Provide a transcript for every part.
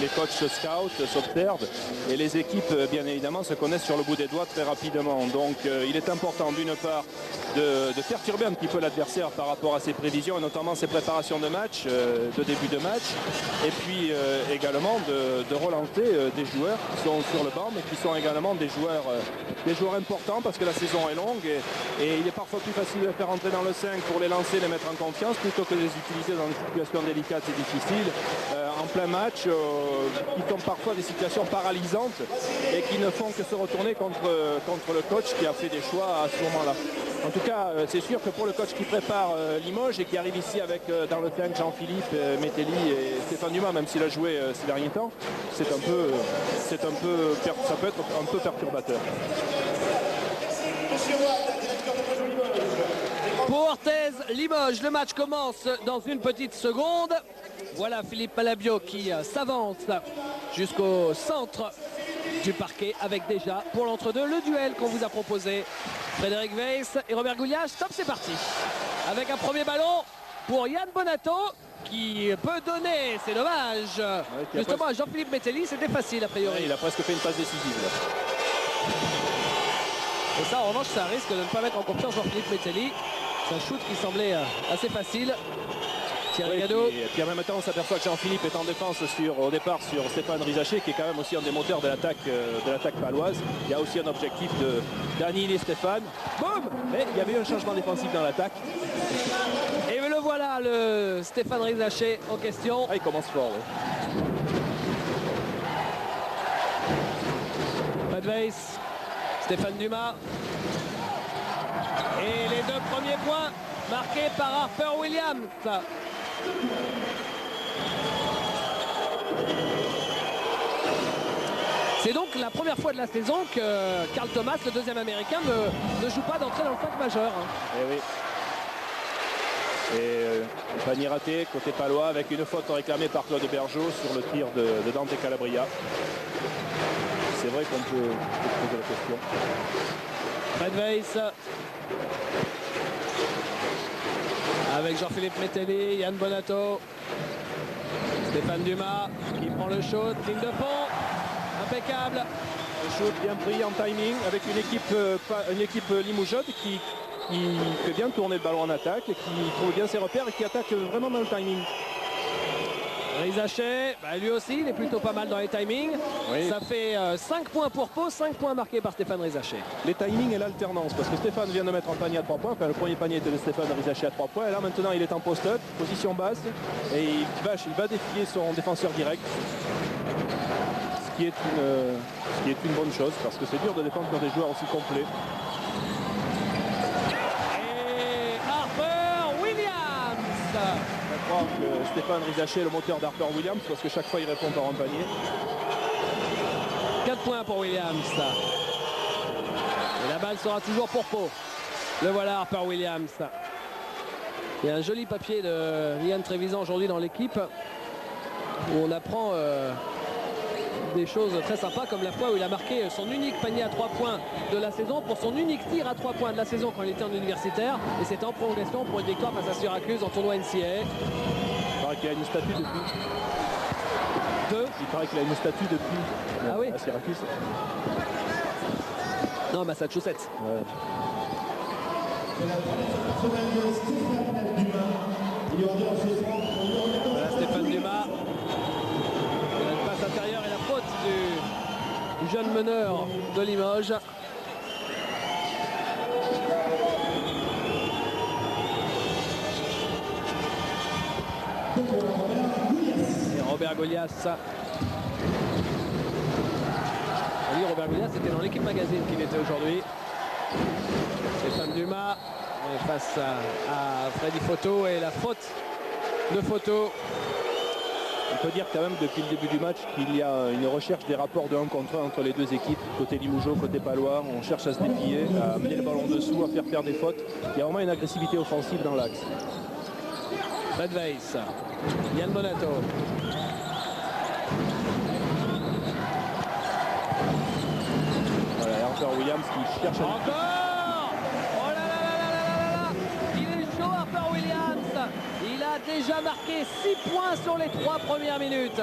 les coachs scouts s'observent et les équipes, bien évidemment, se connaissent sur le bout des doigts très rapidement. Donc il est important d'une part de perturber un petit peu l'adversaire par rapport à ses prévisions et notamment ses préparations de match, de début de match, et puis également de relancer des joueurs qui sont sur le banc mais qui sont également des joueurs importants parce que la saison est longue et il est parfois plus facile de les faire entrer dans le 5 pour les lancer, les mettre en confiance plutôt que de les utiliser dans des situations délicates et difficiles en plein match qui sont parfois des situations paralysantes et qui ne font que se retourner contre le coach qui a fait des choix à ce moment-là. En tout cas, c'est sûr que pour le coach qui prépare Limoges et qui arrive ici avec dans le 5 Jean-Philippe, Metelli et Stéphane Dumas, même s'il a joué ces derniers temps, ça peut être un peu perturbateur. Pour Orthez, Limoges, le match commence dans une petite seconde. Voilà Philippe Malabio qui s'avance jusqu'au centre du parquet avec déjà pour l'entre-deux le duel qu'on vous a proposé. Frédéric Weiss et Robert Goulias. Top, c'est parti. Avec un premier ballon pour Yann Bonato qui peut donner, c'est dommage. Ouais, justement à Jean-Philippe Metelli, c'était facile a priori. Ouais, il a presque fait une passe décisive là. Et ça en revanche ça risque de ne pas mettre en confiance Jean-Philippe Metelli. C'est un shoot qui semblait assez facile. Oui, et puis en même temps on s'aperçoit que Jean-Philippe est en défense au départ sur Stéphane Rizaché qui est quand même aussi un des moteurs de l'attaque paloise. Il y a aussi un objectif d'annihiler Stéphane. Boum! Mais il y avait eu un changement défensif dans l'attaque. Et le voilà le Stéphane Rizaché en question. Ah, il commence fort. Oui. Fred Weiss, Stéphane Dumas. Et les deux premiers points marqués par Harper Williams. C'est donc la première fois de la saison que Carl Thomas, le deuxième américain, ne joue pas d'entrée dans le 5 majeur. Et oui. Et panier raté côté palois avec une faute réclamée par Claude Bergeau sur le tir de Dante Calabria. C'est vrai qu'on peut poser la question. Fred Weiss avec Jean-Philippe Metelli, Yann Bonato, Stéphane Dumas qui prend le shoot, ligne de fond, impeccable. Un shoot bien pris en timing avec une équipe limougeotte qui fait bien tourner le ballon en attaque, et qui trouve bien ses repères et qui attaque vraiment dans le timing. Rizaché, lui aussi, il est plutôt pas mal dans les timings. Oui. Ça fait 5 points pour Pau, 5 points marqués par Stéphane Rizaché. Les timings et l'alternance, parce que Stéphane vient de mettre un panier à 3 points. Enfin, le premier panier était de Stéphane Rizaché à 3 points. Et là, maintenant, il est en post-up, position basse. Et il va défier son défenseur direct. Ce qui est une bonne chose, parce que c'est dur de défendre contre des joueurs aussi complets. Et Harper Williams. Je crois que Stéphane Rizaché est le moteur d'Harper Williams parce que chaque fois il répond par un panier. 4 points pour Williams. Et la balle sera toujours pour Pau. Le voilà Harper Williams. Il y a un joli papier de Liane Trévisan aujourd'hui dans l'équipe où on apprend des choses très sympas comme la fois où il a marqué son unique panier à 3 points de la saison pour son unique tir à 3 points de la saison quand il était en universitaire, et c'était en prolongation pour une victoire face à Syracuse en tournoi NCAA. Il paraît qu'il a une statue depuis. Il paraît qu'il a une statue depuis à Syracuse. Non, Massachusetts. Ouais. Voilà Stéphane Dumas. La passe intérieure et la faute du jeune meneur de Limoges. Et Robert Goulias. Oui, Robert Goulias était dans l'équipe magazine qu'il était aujourd'hui. Stéphane Dumas face à Freddy Photo et la faute de Photo. On peut dire quand même depuis le début du match qu'il y a une recherche des rapports de 1 contre 1 entre les deux équipes, côté Limougeau, côté palois. On cherche à se défier, à amener le ballon dessous, à faire des fautes. Il y a vraiment une agressivité offensive dans l'axe. Fred Weiss, Yann Bonato. Voilà, Harper Williams qui cherche à... Encore! Oh là là là là là là! Il est chaud Harper Williams. Il a déjà marqué 6 points sur les 3 premières minutes.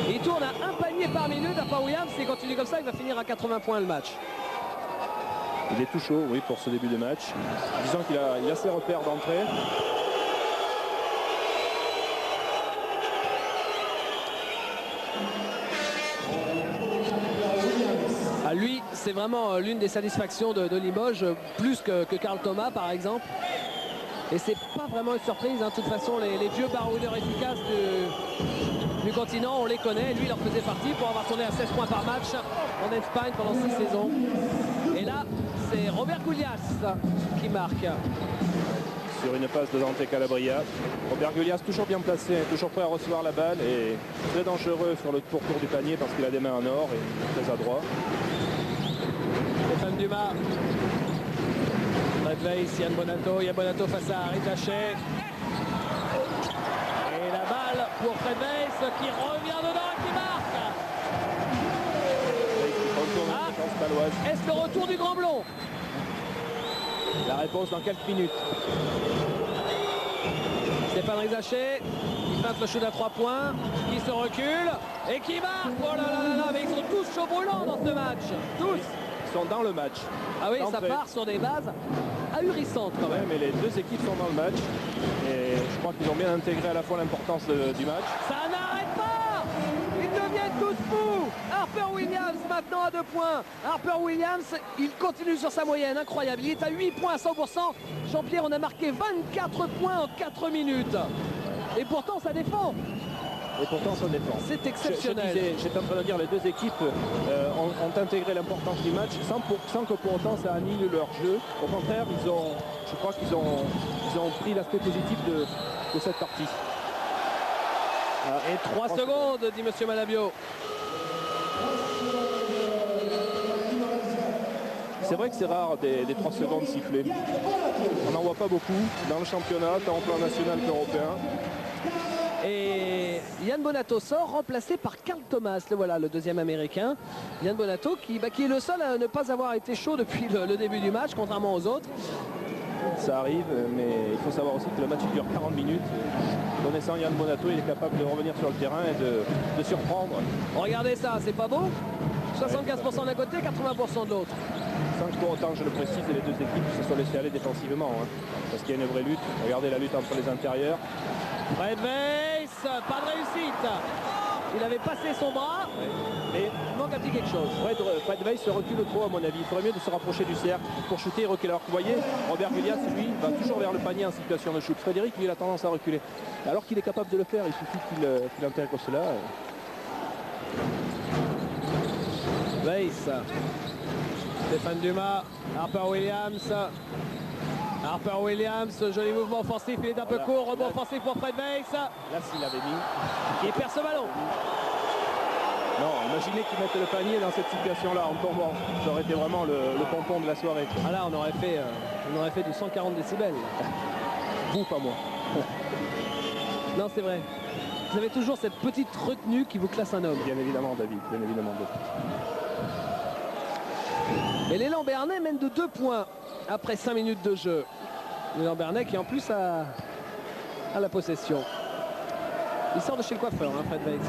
Il tourne à un panier par minute. Harper Williams, s'il continue comme ça, il va finir à 80 points le match. Il est tout chaud, oui, pour ce début de match. Disons qu'il a ses repères d'entrée. À lui, c'est vraiment l'une des satisfactions de Limoges, plus que Carl Thomas, par exemple. Et c'est pas vraiment une surprise, hein. De toute façon, les vieux baroudeurs efficaces du continent, on les connaît. Lui, il en faisait partie pour avoir tourné à 16 points par match en Espagne pendant 6 saisons. Et là, c'est Robert Goulias qui marque. Sur une passe de Dante Calabria. Robert Goulias toujours bien placé, toujours prêt à recevoir la balle et très dangereux sur le pourtour du panier parce qu'il a des mains en or et très adroit. Stéphane Dumas. Fred Weiss, Yann Bonato face à Ritachet. Et la balle pour Fred Weiss qui revient dedans et qui marque. Ah, est-ce le retour du Grand Blond? La réponse dans quelques minutes. Stéphane Ritachet qui feinte le shoot à 3 points, qui se recule et qui marque. Oh là là là, mais ils sont tous chauds brûlants dans ce match. Tous. Ils sont dans le match. Ah oui, ça part sur des bases ahurissantes quand même. Mais les deux équipes sont dans le match. Et je crois qu'ils ont bien intégré à la fois l'importance du match. Ça n'arrête pas. Ils deviennent tous fous. Harper Williams maintenant à 2 points. Harper Williams, il continue sur sa moyenne, incroyable. Il est à 8 points à 100%. Jean-Pierre, on a marqué 24 points en 4 minutes. Et pourtant, ça défend. Et pourtant, ça défend. C'est exceptionnel. J'étais en train de dire, les deux équipes ont intégré l'importance du match sans que pour autant ça annule leur jeu. Au contraire, je crois qu'ils ont pris l'aspect positif de cette partie. Et 3 secondes, dit Monsieur Malabio. C'est vrai que c'est rare des 3 secondes sifflées. On n'en voit pas beaucoup dans le championnat, tant au plan national qu'européen. Et Yann Bonato sort, remplacé par Carl Thomas. Le voilà, le deuxième américain. Yann Bonato qui est le seul à ne pas avoir été chaud depuis le début du match, contrairement aux autres. Ça arrive, mais il faut savoir aussi que le match dure 40 minutes. Connaissant Yann Bonato, il est capable de revenir sur le terrain et de surprendre. Regardez ça, c'est pas beau? 75% d'un côté, 80% de l'autre. Sans que pour autant, je le précise, les deux équipes se sont laissées aller défensivement. Hein, parce qu'il y a une vraie lutte. Regardez la lutte entre les intérieurs. Fred Weiss, pas de réussite. Il avait passé son bras, mais il manque un petit quelque chose. Fred Weiss se recule trop à mon avis. Il faudrait mieux de se rapprocher du cercle pour shooter et reculer. Alors que vous voyez, Robert Goulias, lui, va toujours vers le panier en situation de shoot. Frédéric, lui, il a tendance à reculer. Alors qu'il est capable de le faire, il suffit qu'il intègre cela. Weiss, Stéphane Dumas, Harper Williams. Harper Williams, joli mouvement offensif, il est un peu court, rebond offensif pour Fred Weiss. Là, s'il avait mis. Il perd ce ballon. Non, imaginez qu'il mette le panier dans cette situation-là en tombant. Ça aurait été vraiment le pompon de la soirée. Ah là, on aurait fait du 140 décibels. Vous, pas moi. Non, c'est vrai. Vous avez toujours cette petite retenue qui vous classe un homme. Bien évidemment, David. Bien évidemment, David. Et l'élan Bernay mène de 2 points après 5 minutes de jeu. L'élan Bernay qui en plus a la possession. Il sort de chez le coiffeur, hein, Fred Weiss.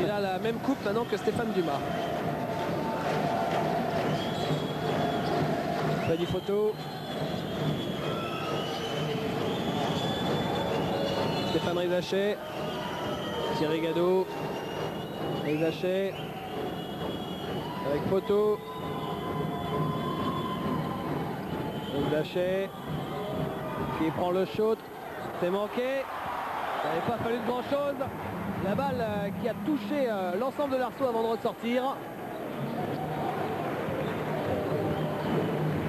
Il a la même coupe maintenant que Stéphane Dumas. Pas du photo. Stéphane Ritachet. Thierry Gadot. Ritachet. Avec photo. Ritachet. Qui prend le shoot. C'est manqué. Ça n'avait pas fallu de grand chose. La balle qui a touché l'ensemble de l'arceau avant de ressortir.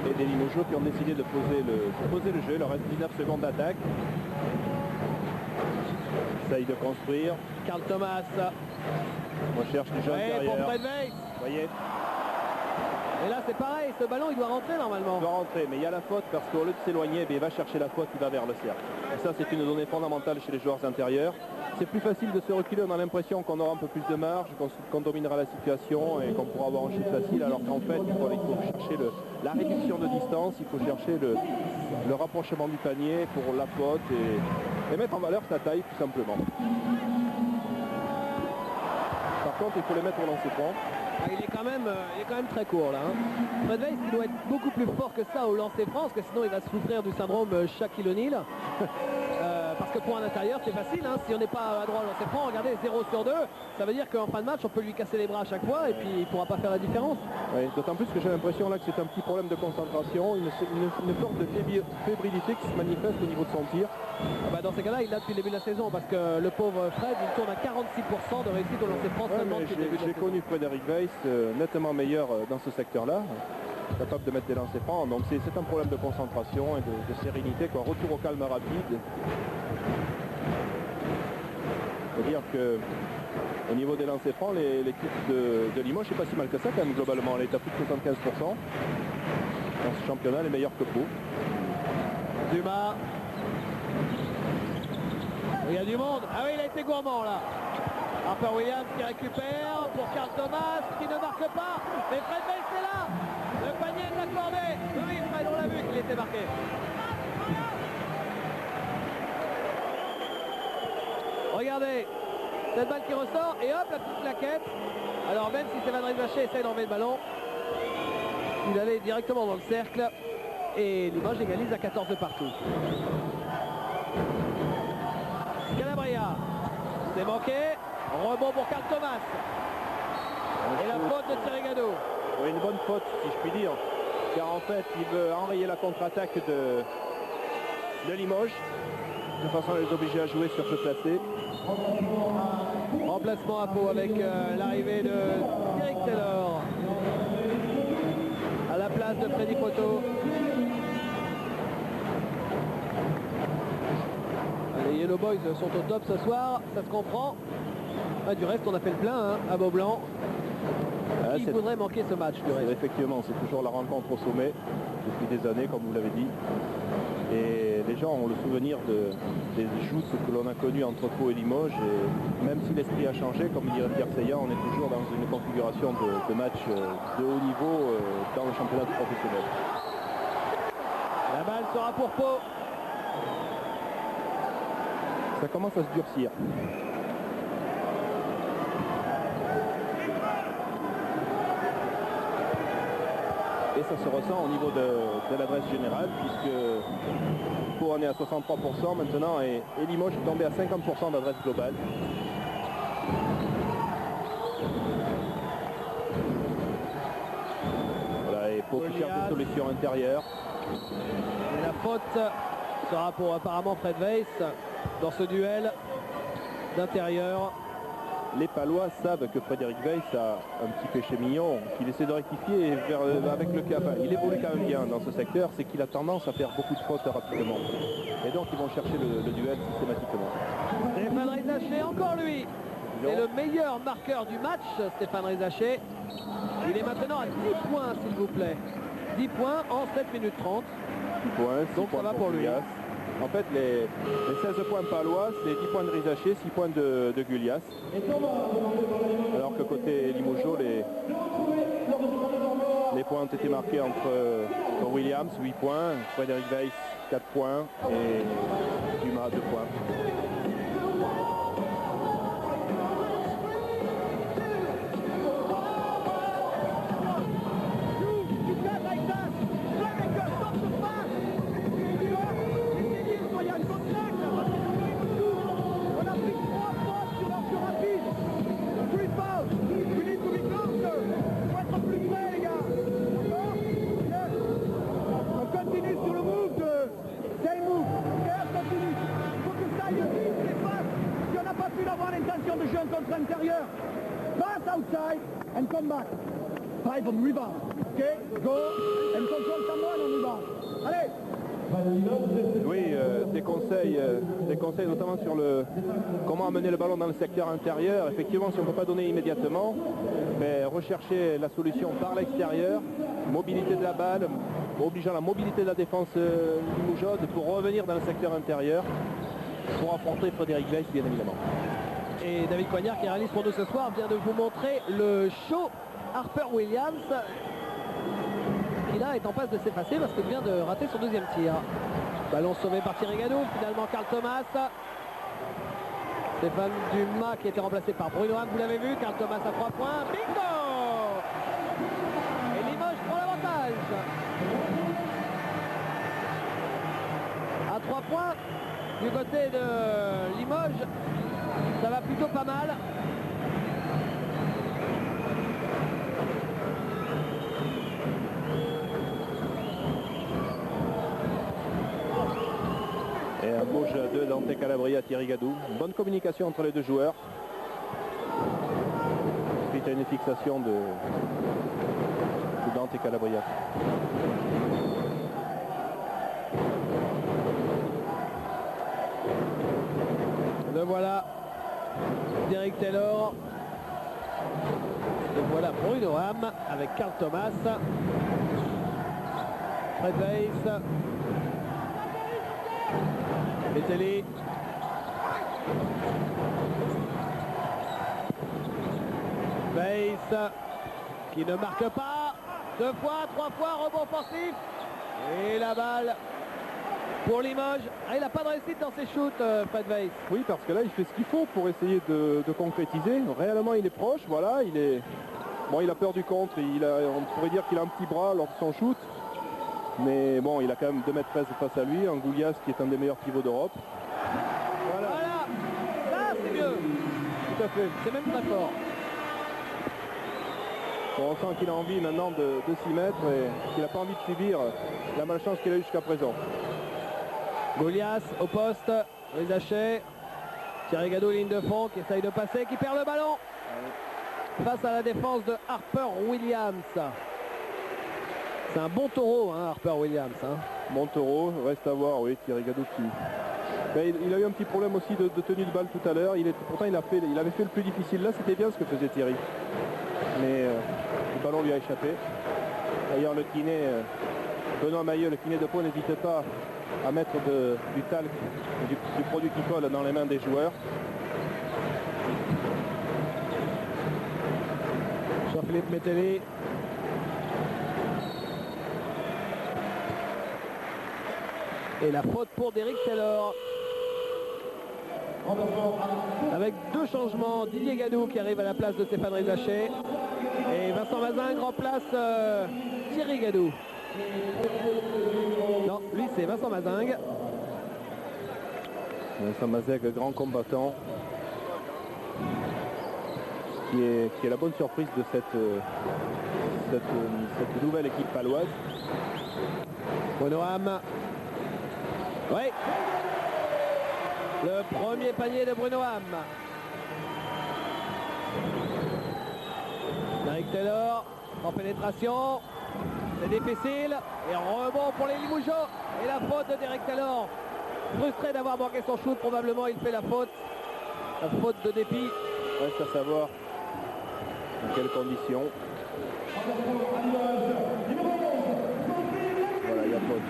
Et des Limogeaux qui ont décidé de poser le jeu. Il leur reste 19 secondes d'attaque. Essaye de construire. Carl Thomas. Recherche du jeu intérieur. Pour Fred Weiss. Vous voyez. Et là c'est pareil, ce ballon il doit rentrer normalement. Il doit rentrer, mais il y a la faute parce qu'au lieu de s'éloigner, il va chercher la faute, il va vers le cercle. Et ça c'est une donnée fondamentale chez les joueurs intérieurs. C'est plus facile de se reculer, on a l'impression qu'on aura un peu plus de marge, qu'on dominera la situation et qu'on pourra avoir un shoot facile, alors qu'en fait il faut chercher la réduction de distance, il faut chercher le rapprochement du panier pour la faute et mettre en valeur sa taille tout simplement. contre, il faut les mettre au lancer franc. Ah, il est quand même très court là. Hein. Fred Weiss, il doit être beaucoup plus fort que ça au lancer franc, parce que sinon il va souffrir du syndrome Shaquille O'Neal. Parce que pour un intérieur, c'est facile. Hein. Si on n'est pas à droit au lancer franc, regardez, 0 sur 2. Ça veut dire qu'en fin de match, on peut lui casser les bras à chaque fois et puis il ne pourra pas faire la différence. Oui, d'autant plus que j'ai l'impression là que c'est un petit problème de concentration, une sorte de fébrilité qui se manifeste au niveau de son tir. Ah bah dans ces cas-là, il l'a depuis le début de la saison, parce que le pauvre Fred, il tourne à 46% de réussite au lancer franc seulement depuis le début de la saison. J'ai connu Frédéric Weiss nettement meilleur dans ce secteur-là, capable de mettre des lancers francs. Donc c'est un problème de concentration et de sérénité, quoi. Retour au calme rapide. C'est-à-dire que au niveau des lancers francs, l'équipe de Limoges, c'est pas si mal que ça quand même globalement. Elle est à plus de 75%. Dans ce championnat, elle est meilleure que Pau. Dumas. Il y a du monde. Ah oui, il a été gourmand là. Harper Williams qui récupère pour Carl Thomas qui ne marque pas. Mais Fred Weiss est là. Le panier de la cordée. Oui, Fred, on l'a vu qu'il était marqué. Regardez. Cette balle qui ressort et hop, la petite plaquette. Alors même si Stéphane Rizaché essaye d'enlever le ballon, il allait directement dans le cercle et Limoges égalise à 14 de partout. Calabria, c'est manqué. Rebond pour Carl Thomas. Et la faute de Thierry Gadot. Oui, une bonne faute si je puis dire. Car en fait, il veut enrayer la contre-attaque de Limoges. De façon à les obliger à jouer sur ce placé. Remplacement à Pau avec l'arrivée de Eric Taylor à la place de Freddy Poto. Les Yellow Boys sont au top ce soir, ça se comprend. Ah, du reste, on a fait le plein hein, à Beaublanc. Il faudrait manquer ce match du reste. Effectivement, c'est toujours la rencontre au sommet depuis des années, comme vous l'avez dit. Et les gens ont le souvenir des joutes que l'on a connues entre Pau et Limoges. Et même si l'esprit a changé, comme dirait Pierre Seillant, on est toujours dans une configuration de match de haut niveau dans le championnat professionnel. La balle sera pour Pau. Ça commence à se durcir. Et ça se ressent au niveau de l'adresse générale, puisque Pau en est à 63% maintenant et Limoges est tombé à 50% d'adresse globale. Voilà, et Pau qui cherche des solutions intérieures. Et la faute sera pour apparemment Fred Weiss dans ce duel d'intérieur. Les Palois savent que Frédéric Weiss a un petit péché mignon qu'il essaie de rectifier avec le cap. Il évolue quand même bien dans ce secteur, c'est qu'il a tendance à faire beaucoup de fautes rapidement. Et donc ils vont chercher le duel systématiquement. Stéphane Rizaché, encore lui. C'est le meilleur marqueur du match, Stéphane Rizaché. Il est maintenant à 10 points, s'il vous plaît. 10 points en 7 minutes 30. 10 points, donc ça va pour lui. En fait, les 16 points palois, c'est 10 points de Rizaché, 6 points de Gulias. Alors que côté Limoges, les points ont été marqués entre Williams, 8 points, Frédéric Weiss, 4 points et Dumas, 2 points. De jeu contre l'intérieur. Pass outside and come back. 5 on rebound. Okay, go and control someone on rebound. Allez. Oui, des conseils notamment sur comment amener le ballon dans le secteur intérieur. Effectivement, si on ne peut pas donner immédiatement, mais rechercher la solution par l'extérieur, mobilité de la balle, obligeant la mobilité de la défense limougeause pour revenir dans le secteur intérieur pour affronter Frédéric Weiss, bien évidemment. Et David Coignard qui réalise pour nous ce soir vient de vous montrer le show Harper Williams qui là est en passe de s'effacer parce qu'il vient de rater son deuxième tir. Ballon sauvé par Thierry Gadot, finalement Carl Thomas. Stéphane Dumas qui a été remplacé par Bruno Ham, vous l'avez vu, Karl Thomas à 3 points, bingo! Et Limoges prend l'avantage. À 3 points, du côté de Limoges, ça va plutôt pas mal. Et un beau jeu à 2 Dante Calabria, Thierry Gadou. Bonne communication entre les deux joueurs. Suite à une fixation de Dante Calabria. Le voilà, Derek Taylor. Le voilà Bruno Ham avec Karl Thomas. Fred Weiss. Metelli. Weiss qui ne marque pas. 2 fois, 3 fois, rebond offensif. Et la balle pour Limoges. Ah, il n'a pas de réussite dans ses shoots, Fred Weiss. Oui, parce que là, il fait ce qu'il faut pour essayer de concrétiser. Réellement, il est proche. Voilà, il est... Bon, il a peur du contre. On pourrait dire qu'il a un petit bras lors de son shoot. Mais bon, il a quand même 2,13 m face à lui. Angoulias qui est un des meilleurs pivots d'Europe. Voilà. Là, c'est mieux. Tout à fait. C'est même très fort. On sent qu'il a envie maintenant de s'y mettre et qu'il n'a pas envie de subir la malchance qu'il a eu jusqu'à présent. Golias au poste, Rizachet, Thierry Gadou, ligne de fond, qui essaye de passer, qui perd le ballon face à la défense de Harper Williams. C'est un bon taureau, hein, Harper Williams. Hein. Bon taureau, reste à voir, oui, Thierry Gadou qui... Mais il a eu un petit problème aussi de tenue de balle tout à l'heure. Pourtant, il avait fait le plus difficile. Là, c'était bien ce que faisait Thierry. Mais le ballon lui a échappé. D'ailleurs, le kiné, Benoît Mailleux, le kiné de Pau, n'hésite pas à mettre du talc, du produit qui colle dans les mains des joueurs. Jean-Philippe Metelli. Et la faute pour Derek Taylor. Avec 2 changements, Didier Gadou qui arrive à la place de Stéphane Rizachet. Et Vincent Mazingue remplace Thierry Gadou. Non, lui c'est Vincent Mazingue. Vincent Mazingue, grand combattant. Qui est la bonne surprise de cette nouvelle équipe paloise. Bruno Ham. Oui. Le premier panier de Bruno Ham. Derek Taylor en pénétration. C'est difficile. Et rebond pour les Limougeaux. Et la faute de Derek Taylor. Frustré d'avoir manqué son shoot, probablement il fait la faute. La faute de dépit. Reste à savoir dans quelles conditions. Voilà, il y a faute.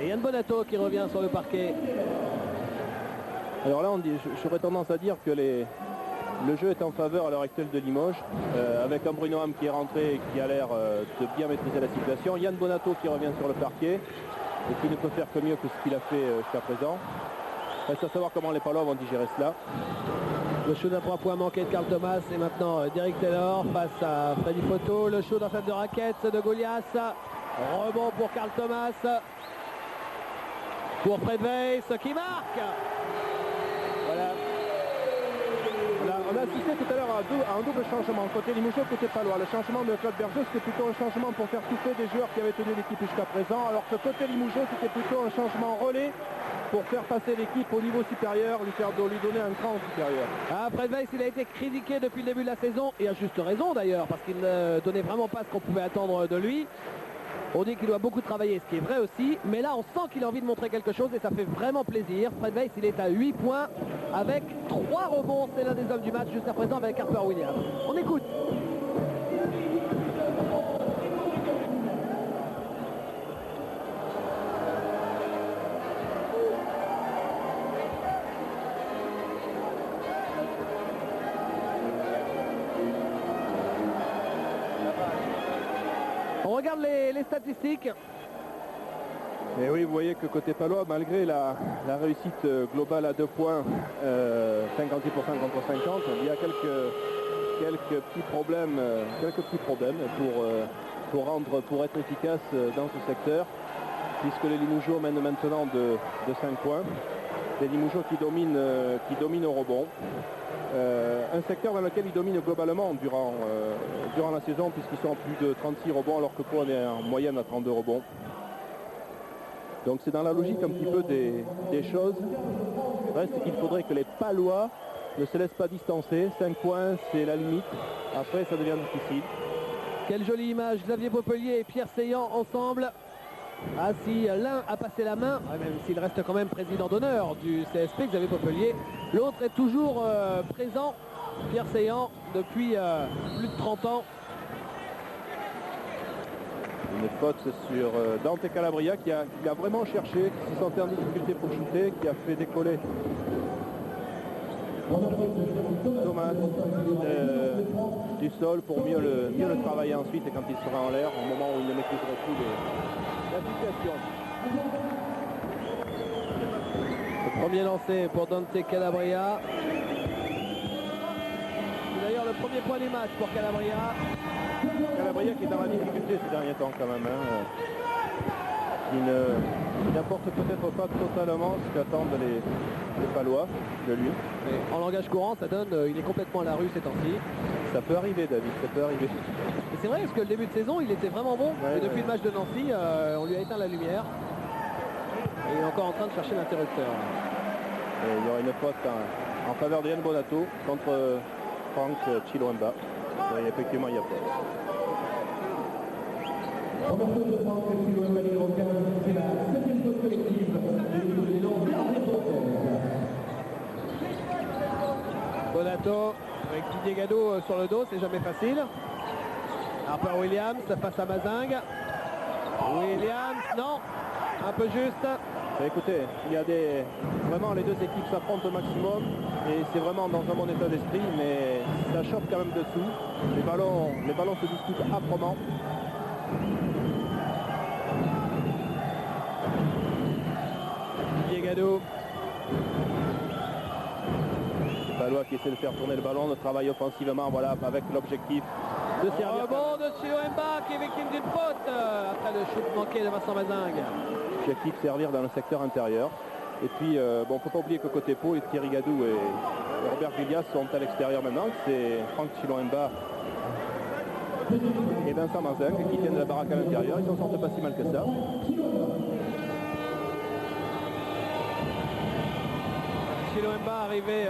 Et Yann Bonato qui revient sur le parquet. Alors là, j'aurais tendance à dire que le jeu est en faveur à l'heure actuelle de Limoges, avec un Bruno Ham qui est rentré et qui a l'air de bien maîtriser la situation. Yann Bonato qui revient sur le parquet et qui ne peut faire que mieux que ce qu'il a fait jusqu'à présent. Reste à savoir comment les Palois vont digérer cela. Le shoot à 3 points manqué de Karl Thomas et maintenant Derek Taylor face à Freddy Foto. Le shoot en fait de raquette de Golias. Rebond pour Karl Thomas. Pour Fred Weiss qui marque. Voilà. On a assisté tout à l'heure à un double changement. Côté Limoges, côté Palois. Le changement de Claude Berger, c'était plutôt un changement pour faire souffler des joueurs qui avaient tenu l'équipe jusqu'à présent. Alors que côté Limoges, c'était plutôt un changement relais pour faire passer l'équipe au niveau supérieur, lui donner un cran supérieur. Ah, Fred Weiss, il a été critiqué depuis le début de la saison, et à juste raison d'ailleurs, parce qu'il ne donnait vraiment pas ce qu'on pouvait attendre de lui. On dit qu'il doit beaucoup travailler, ce qui est vrai aussi, mais là on sent qu'il a envie de montrer quelque chose et ça fait vraiment plaisir. Fred Weiss, il est à 8 points avec 3 rebonds, c'est l'un des hommes du match jusqu'à présent avec Harper Williams. On écoute. On regarde les statistiques. Et oui, vous voyez que côté palois, malgré la réussite globale à 2 points, 56% contre 50, il y a quelques petits problèmes pour être efficace dans ce secteur, puisque les Limougeaux mènent maintenant de 5 points. Les Limougeaux qui dominent au rebond. Un secteur dans lequel ils dominent globalement durant la saison, puisqu'ils sont à plus de 36 rebonds, alors que Pau est en moyenne à 32 rebonds. Donc c'est dans la logique un petit peu des choses. Reste qu'il faudrait que les Palois ne se laissent pas distancer. 5 points, c'est la limite. Après, ça devient difficile. Quelle jolie image, Xavier Popelier et Pierre Seillant ensemble. Ah, si l'un a passé la main, même s'il reste quand même président d'honneur du CSP, Xavier Popelier, l'autre est toujours présent, Pierre Seillant, depuis plus de 30 ans. Une faute sur Dante Calabria qui a vraiment cherché, qui se sentait en difficulté pour shooter, qui a fait décoller Thomas du sol pour mieux le travailler ensuite, et quand il sera en l'air, au moment où il ne maîtriserait plus la situation. Le premier lancé pour Dante Calabria. C'est d'ailleurs le premier point du match pour Calabria. Calabria qui est dans la difficulté ces derniers temps quand même. Qui n'apporte peut-être pas totalement ce qu'attendent les Palois de lui. Et en langage courant, ça donne, il est complètement à la rue ces temps-ci. Ça peut arriver, David, ça peut arriver. Et c'est vrai, parce que le début de saison, il était vraiment bon. Ouais, et depuis le match de Nancy, on lui a éteint la lumière. Et il est encore en train de chercher l'interrupteur. Et il y aura une faute en faveur de Yann Bonato contre Franck Chiloemba. Et effectivement, il y a faute. Bonato avec Didier Gadot sur le dos, c'est jamais facile. Harper Williams face à Mazingue. Williams, non, un peu juste. Écoutez, il y a vraiment les deux équipes s'affrontent au maximum et c'est vraiment dans un bon état d'esprit, mais ça chope quand même dessous. Les ballons se disputent âprement. Didier Gadot. Les Palois qui essaient de faire tourner le ballon, de travailler offensivement, voilà, avec l'objectif de servir. Rebond de Chiloemba qui est victime d'une faute après le shoot manqué de Vincent Mazingue. Objectif servir dans le secteur intérieur. Et puis, bon, faut pas oublier que côté Pau, Thierry Gadou et Robert Villias sont à l'extérieur maintenant. C'est Franck Chiloemba et Vincent Mazingue qui tiennent la baraque à l'intérieur. Ils s'en sortent pas si mal que ça. Chiloemba arrivé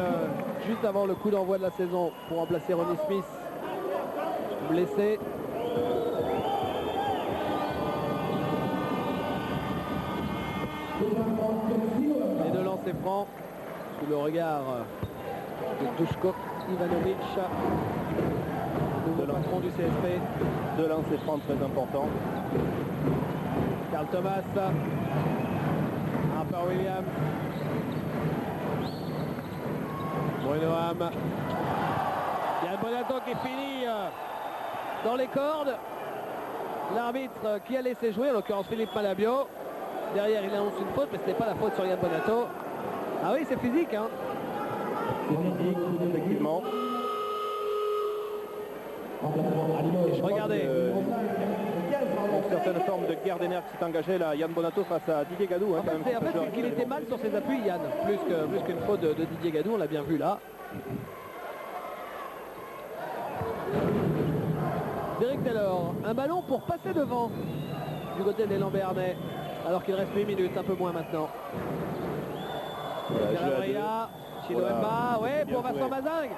juste avant le coup d'envoi de la saison pour remplacer Ronnie Smith, blessé. Les deux lancers francs sous le regard de Duško Ivanovic, nouveau patron du CSP. Deux lancers francs très importants. Carl Thomas, Harper Williams, Bruno Ham. Yann Bonato qui finit dans les cordes. L'arbitre qui a laissé jouer, en l'occurrence Philippe Malabio. Derrière, il annonce une faute, mais ce n'est pas la faute sur Yann Bonato. Ah oui, c'est physique, hein. C'est physique, effectivement. Regardez. Une certaine forme de guerre des nerfs qui s'est engagée là, Yann Bonato face à Didier Gadou. Hein, En fait, c'est qu'il était mal sur ses appuis, Yann, plus qu'une faute de Didier Gadou, on l'a bien vu là. Derek Taylor, un ballon pour passer devant du côté des Lambernais, alors qu'il reste 8 minutes, un peu moins maintenant. Calabria, Chiloemba, ouais, pour Vincent Mazingue.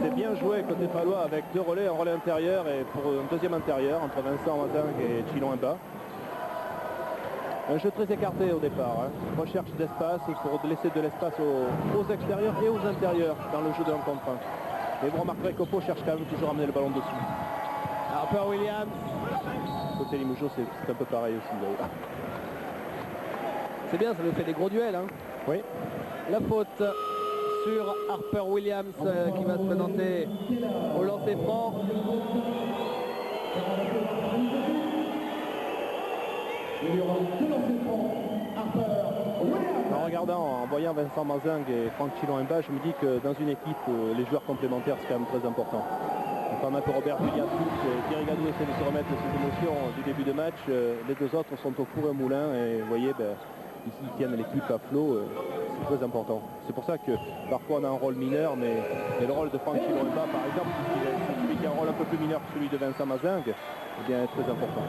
C'est bien joué côté palois avec deux relais, un relais intérieur et pour un deuxième intérieur entre Vincent Mazingue et Chiloemba. Un jeu très écarté au départ, hein. Recherche d'espace pour laisser de l'espace aux extérieurs et aux intérieurs dans le jeu de 1 contre 1. Et vous remarquerez qu'Oppo cherche quand même toujours à amener le ballon dessus. Harper Williams. Côté Limougeaux, c'est un peu pareil aussi d'ailleurs. C'est bien, ça nous fait des gros duels, hein. Oui. La faute sur Harper Williams qui va se présenter au lancer franc. En regardant, en voyant Vincent Mazingue et Franck Chilon-Imba, je me dis que dans une équipe, les joueurs complémentaires, c'est quand même très important. Pendant que Robert Juliatou et Thierry Gadou essaient de se remettre de ses émotions du début de match, les deux autres sont au four et au moulin et vous voyez, ils tiennent l'équipe à flot, c'est très important. C'est pour ça que parfois on a un rôle mineur, mais le rôle de Franck Chilon-Imba, par exemple, c'est celui qui a un rôle un peu plus mineur que celui de Vincent Mazingue, eh bien, est très important.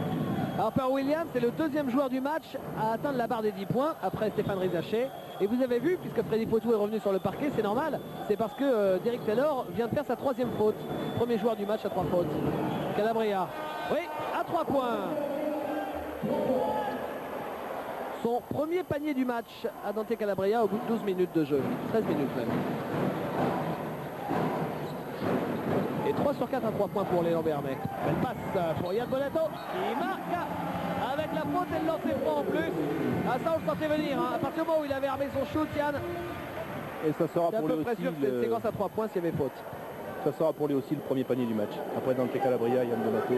Harper Williams est le deuxième joueur du match à atteindre la barre des 10 points après Stéphane Rizaché. Et vous avez vu, puisque Freddy Poitou est revenu sur le parquet, c'est normal, c'est parce que Derek Taylor vient de faire sa 3e faute. Premier joueur du match à 3 fautes. Calabria, oui, à 3 points. Son premier panier du match à Dante Calabria au bout de 12 minutes de jeu, 13 minutes même. Et 3 sur 4 à 3 points pour les Lambermais. Belle passe pour Yann Bonato qui marque avec la faute et le lancer franc en plus. Ah, ça on le sentait venir, hein. À partir du moment où il avait armé son shoot, Yann, et ça sera pour à lui peu près aussi sûr que cette séquence à 3 points s'il y avait faute. Ça sera pour lui aussi le premier panier du match. Après Dante Calabria, Yann Bonato.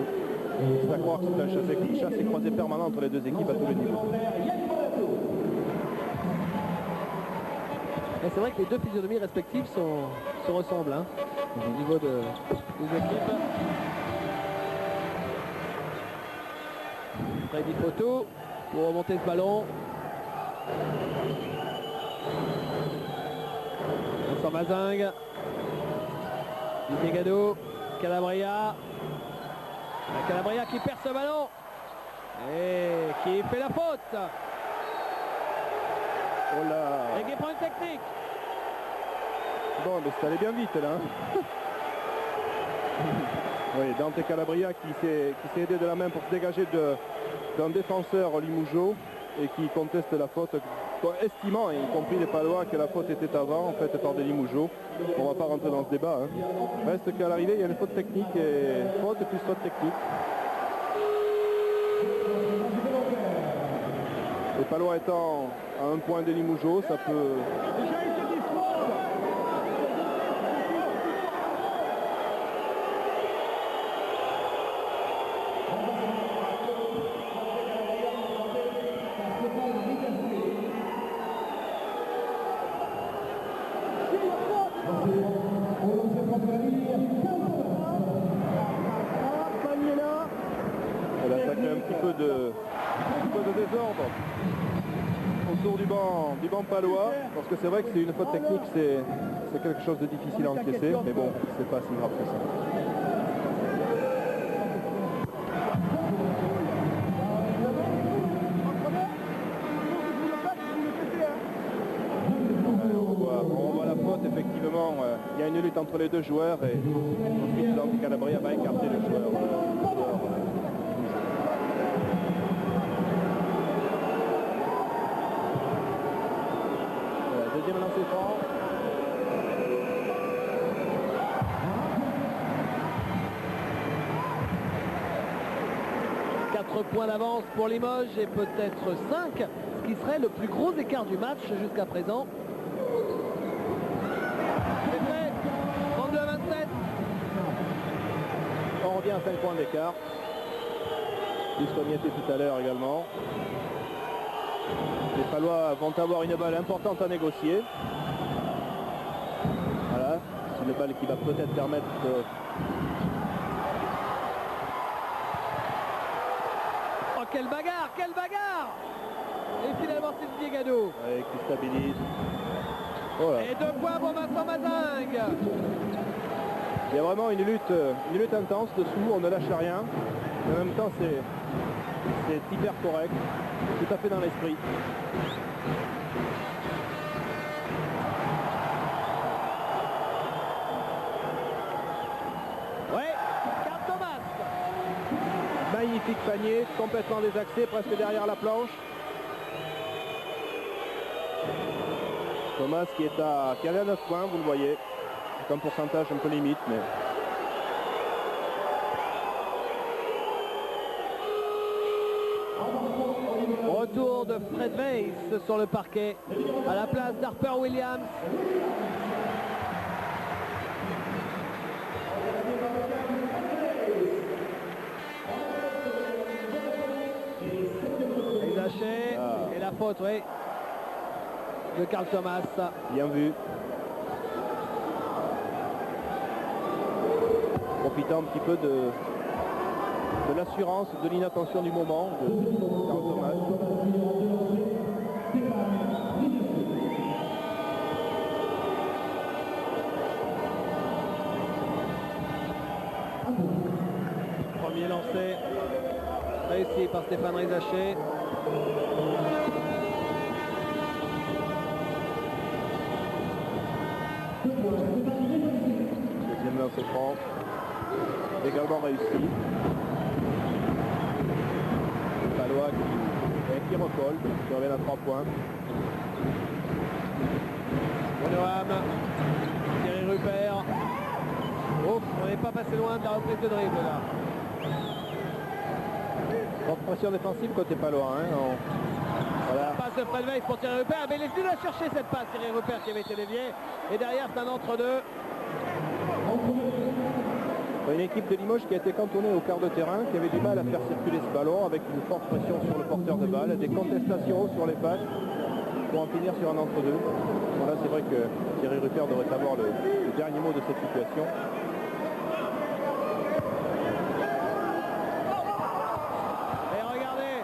C'est à croire que c'est un chasse et croisé permanent entre les deux équipes à tous les niveaux. Et c'est vrai que les deux physionomies respectives se ressemblent, hein, au niveau des équipes. Freddy Poitou pour remonter ce ballon. Vincent Mazingue. Didier Gadou. Calabria. Calabria qui perd ce ballon. Et qui fait la faute. Oh là. Et qui prend une technique. Bon, mais c'est allé bien vite là. Oui, Dante Calabria qui s'est aidé de la main pour se dégager d'un défenseur Limougeau et qui conteste la faute, estimant, y compris les Palois, que la faute était avant, en fait, par des Limougeau. On ne va pas rentrer dans ce débat. Hein. Reste qu'à l'arrivée, il y a une faute technique et faute plus faute technique. Les Palois étant à un point des Limougeau, ça peut... Ça crée un petit peu de désordre autour du banc palois, parce que c'est vrai que c'est une faute technique, c'est quelque chose de difficile à encaisser, mais bon, c'est pas si grave que ça. On voit la faute, effectivement, il y a une lutte entre les deux joueurs et ensuite Dante Calabria va écarter le joueur. Deuxième lancer franc. Quatre points d'avance pour Limoges et peut-être 5, ce qui serait le plus gros écart du match jusqu'à présent. C'est fait, 32 à 27. On revient à 5 points d'écart. Plus comme il était tout à l'heure également. Les Palois vont avoir une balle importante à négocier. Voilà, c'est une balle qui va peut-être permettre de... Oh, quelle bagarre, quelle bagarre! Et finalement c'est Didier Gadou. Ouais, qui stabilise. Voilà. Et 2 points pour Vincent Mazingue. Il y a vraiment une lutte intense dessous, on ne lâche rien. Mais en même temps c'est hyper correct, tout à fait dans l'esprit. Ouais, carte Thomas. Magnifique panier, complètement désaxé, presque derrière la planche. Thomas qui est à 9 points, vous le voyez. C'est un pourcentage un peu limite, mais... Retour de Fred Weiss sur le parquet à la place d'Harper Williams. faute, oui. De Karl Thomas. Bien vu. Profitant un petit peu de l'assurance, de l'inattention du moment de Karl Thomas. Premier lancé réussi par Stéphane Rizaché. Deuxième lancé franc. Également réussi. Palois qui recolle, qui revient à 3 points. Bonhomme, Thierry Rupert. Ouf, on n'est pas passé loin de la reprise de dribble là. Forte pression défensive côté Palois. Hein, voilà. Passe de Fred Weiss pour Thierry Rupert, mais il est venu la chercher cette passe, Thierry Rupert qui avait été dévié. Et derrière c'est un entre-deux. Une équipe de Limoges qui a été cantonnée au quart de terrain, qui avait du mal à faire circuler ce ballon avec une forte pression sur le porteur de balle, des contestations sur les passes pour en finir sur un entre-deux. Voilà, c'est vrai que Thierry Rupert devrait avoir le dernier mot de cette situation. Et regardez,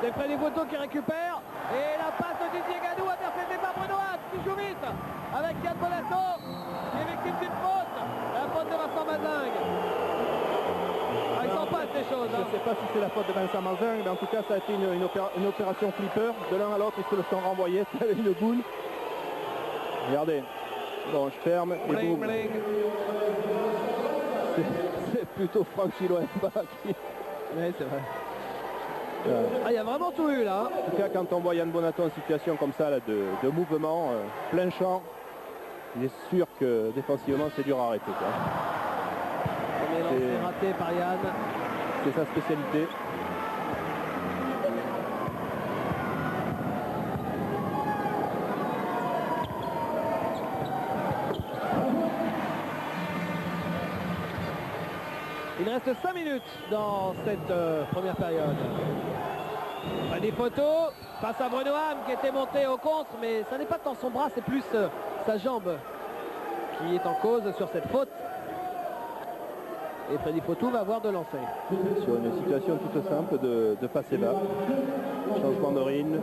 c'est Freddy Photo qui récupère. Et la passe de Didier Gadou interceptée par Benoît qui joue vite avec Yann Bonato qui est victime d'une faute. La faute de Vincent Mazingue. Ah, il s'en passe des choses. Je ne sais pas si c'est la faute de Vincent Mazingue, mais en tout cas ça a été une opération flipper. De l'un à l'autre, ils se le sont renvoyés avec une boule. Regardez. Bon, je ferme. Et Bling, boum. bling. C'est plutôt Franck Chiloemba qui... Oui, c'est vrai. Ah, il y a vraiment tout eu là. En tout cas, quand on voit Yann Bonato en situation comme ça, là, de mouvement, plein champ, il est sûr que défensivement, c'est dur à arrêter. Quoi. Premier lancé raté par Yann. C'est sa spécialité. Il reste 5 minutes dans cette première période. Des photos face à Brenoham qui était monté au contre, mais ça n'est pas tant son bras, c'est plus sa jambe qui est en cause sur cette faute. Et Freddy Photo va avoir de lancer. Sur une situation toute simple de passer bas. Changement de rythme.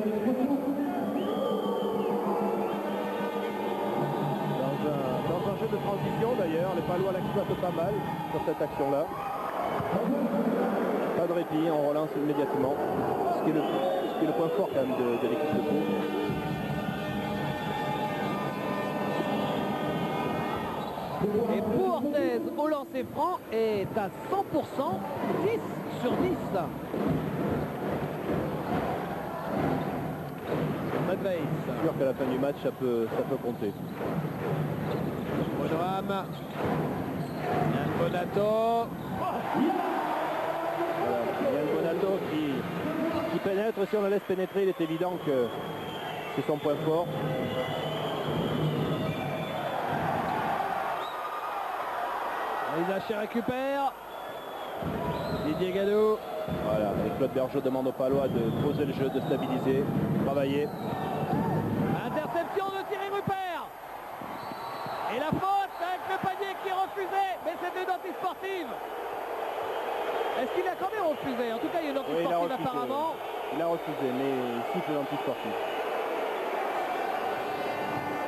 Dans un jeu de transition d'ailleurs, les Palois l'exploitent pas mal sur cette action-là. Pas de répit, on relance immédiatement. Ce qui est le point fort quand même de l'équipe de Pau. Et Pau Orthez au lancer franc est à 100%, 10 sur 10. Fred Weiss. C'est sûr qu'à la fin du match, ça peut compter. Bonhomme. Yann Bonato. Voilà, Yann Bonato qui pénètre. Si on le laisse pénétrer, il est évident que c'est son point fort. Rizaché récupère. Didier Gadou. Voilà, et Claude Bergeau demande aux Palois de poser le jeu, de stabiliser, de travailler. Interception de Thierry Rupert. Et la faute avec le panier qui est refusé. Mais c'est une anti-sportive. Est-ce qu'il a quand même refusé? En tout cas, il y a une anti-sportive apparemment. Il a refusé, mais il siffle l'anti-sportive.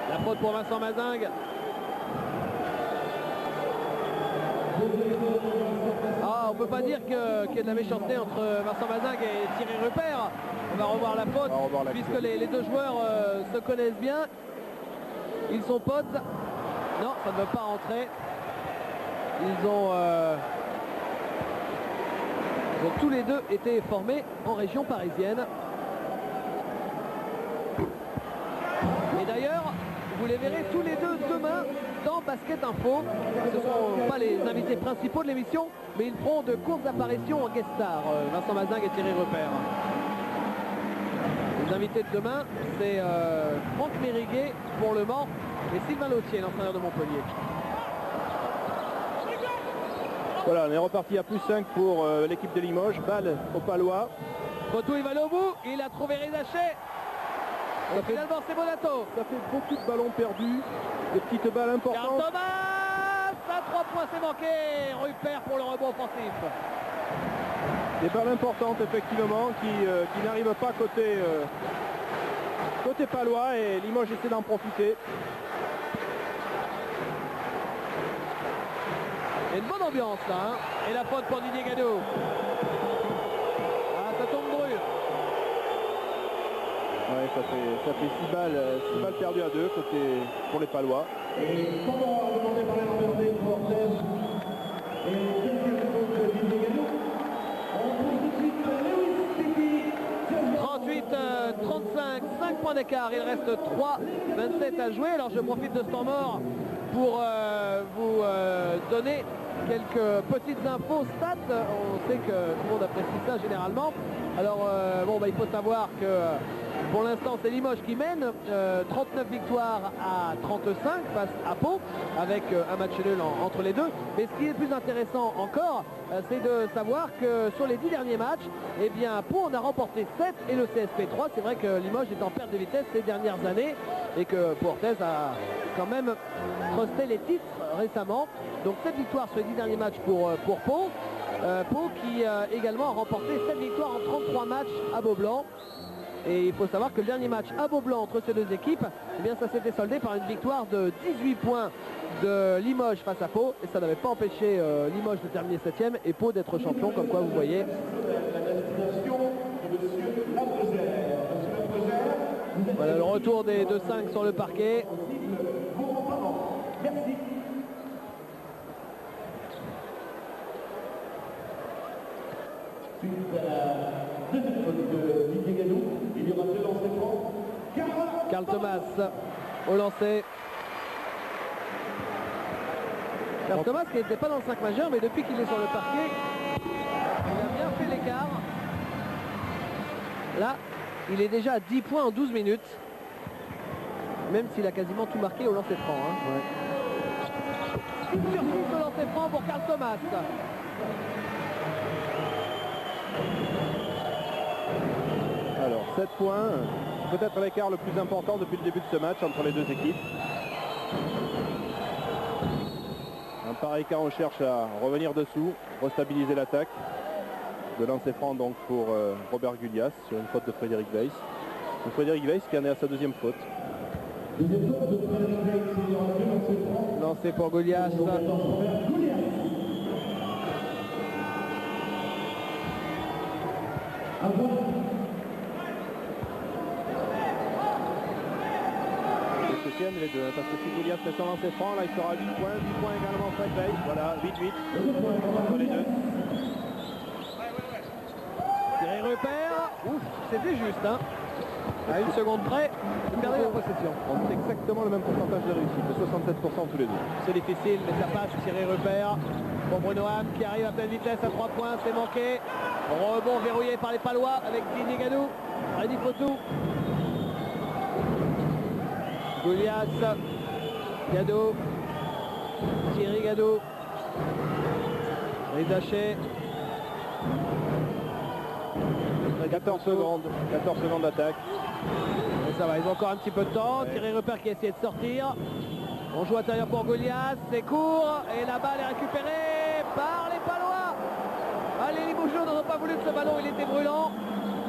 La faute pour Vincent Mazingue. Ah, on peut pas dire qu'il y a de la méchanceté entre Vincent Mazingue et Thierry Rupert. On va revoir la faute, puisque les deux joueurs se connaissent bien. Ils sont potes. Non, ça ne veut pas rentrer. Ils ont tous les deux été formés en région parisienne. Et d'ailleurs, vous les verrez tous les deux demain dans Basket Info. Ce ne sont pas les invités principaux de l'émission, mais ils feront de courtes apparitions en guest star, Vincent Mazingue et Thierry Rupert. Les invités de demain, c'est Franck Mériguet pour Le Mans et Sylvain Lautier, l'entraîneur de Montpellier. Voilà, on est reparti à +5 pour l'équipe de Limoges. Balle au Palois. Photo, il va aller au bout, il a trouvé Rizaché. Et finalement c'est Bonato. Ça fait beaucoup de ballons perdus, de petites balles Karl importantes. Thomas, à 3 points c'est manqué. Rupert pour le rebond offensif. Des balles importantes effectivement qui n'arrivent pas côté palois et Limoges essaie d'en profiter. Et une bonne ambiance là. Hein. Et la faute pour Didier Gadot. Ah, ça tombe brûle. Ouais, ça fait 6 balles perdues à 2 pour les palois. Et comment demandé par les Portes et quelques secondes de Didier Gadot. On trouve tout de suite Lewis Petit. 38-35, 5 points d'écart. Il reste 3-27 à jouer. Alors je profite de ce temps mort pour vous donner quelques petites infos stats. On sait que tout le monde apprécie ça généralement. Alors il faut savoir que pour l'instant c'est Limoges qui mène, 39 victoires à 35 face à Pau, avec un match nul entre les deux. Mais ce qui est plus intéressant encore, c'est de savoir que sur les 10 derniers matchs, eh bien Pau en a remporté 7 et le CSP 3. C'est vrai que Limoges est en perte de vitesse ces dernières années et que Portes a quand même trusté les titres récemment. Donc 7 victoires sur les 10 derniers matchs pour Pau. Pau qui également a remporté 7 victoires en 33 matchs à Beaublanc. Et il faut savoir que le dernier match à Beaublanc entre ces deux équipes, eh bien ça s'était soldé par une victoire de 18 points de Limoges face à Pau. Et ça n'avait pas empêché Limoges de terminer 7e et Pau d'être champion, comme quoi vous voyez. Voilà le retour des 2-5 sur le parquet. Merci. Suite à la deuxième faute de Didier Gadot, il y aura 2 lancers francs. Karl Thomas au lancer. Karl Thomas qui n'était pas dans le 5 majeur, mais depuis qu'il est sur le parquet, il a bien fait l'écart. Là, il est déjà à 10 points en 12 minutes. Même s'il a quasiment tout marqué au lancer franc. Hein. Ouais. Une surprise au lancer franc pour Karl Thomas. Alors 7 points, peut-être l'écart le plus important depuis le début de ce match entre les deux équipes. Un pareil écart, on cherche à revenir dessous, restabiliser l'attaque. De lancer franc donc pour Robert Gulias sur une faute de Frédéric Weiss. Donc Frédéric Weiss qui en est à sa deuxième faute. Deuxième faute de Frédéric Weiss, il y aura 2 lancers francs. Lancé pour Gulias. Les deux, parce que si Goulias fait son lancer franc, là il fera 8 points également Fred Weiss, voilà, 8-8 entre les deux. Thierry Rupert, ouf, c'était juste, hein. À 1 seconde près, il perdait la possession. On a exactement le même pourcentage de réussite, de 67% tous les deux. C'est difficile, mais ça passe. Thierry Rupert pour Bruno Ham qui arrive à pleine vitesse à 3 points, c'est manqué. Rebond verrouillé par les Palois avec Didier Gadot, Freddy Fotou. Goulias, Gadot, Thierry Gadot, Rizaché. 14 secondes d'attaque. Et ça va, ils ont encore un petit peu de temps. Thierry Rupert qui a essayé de sortir. On joue intérieur pour Goulias, c'est court et la balle est récupérée par les Palois. Allez, les Bougeons n'ont pas voulu de ce ballon, il était brûlant.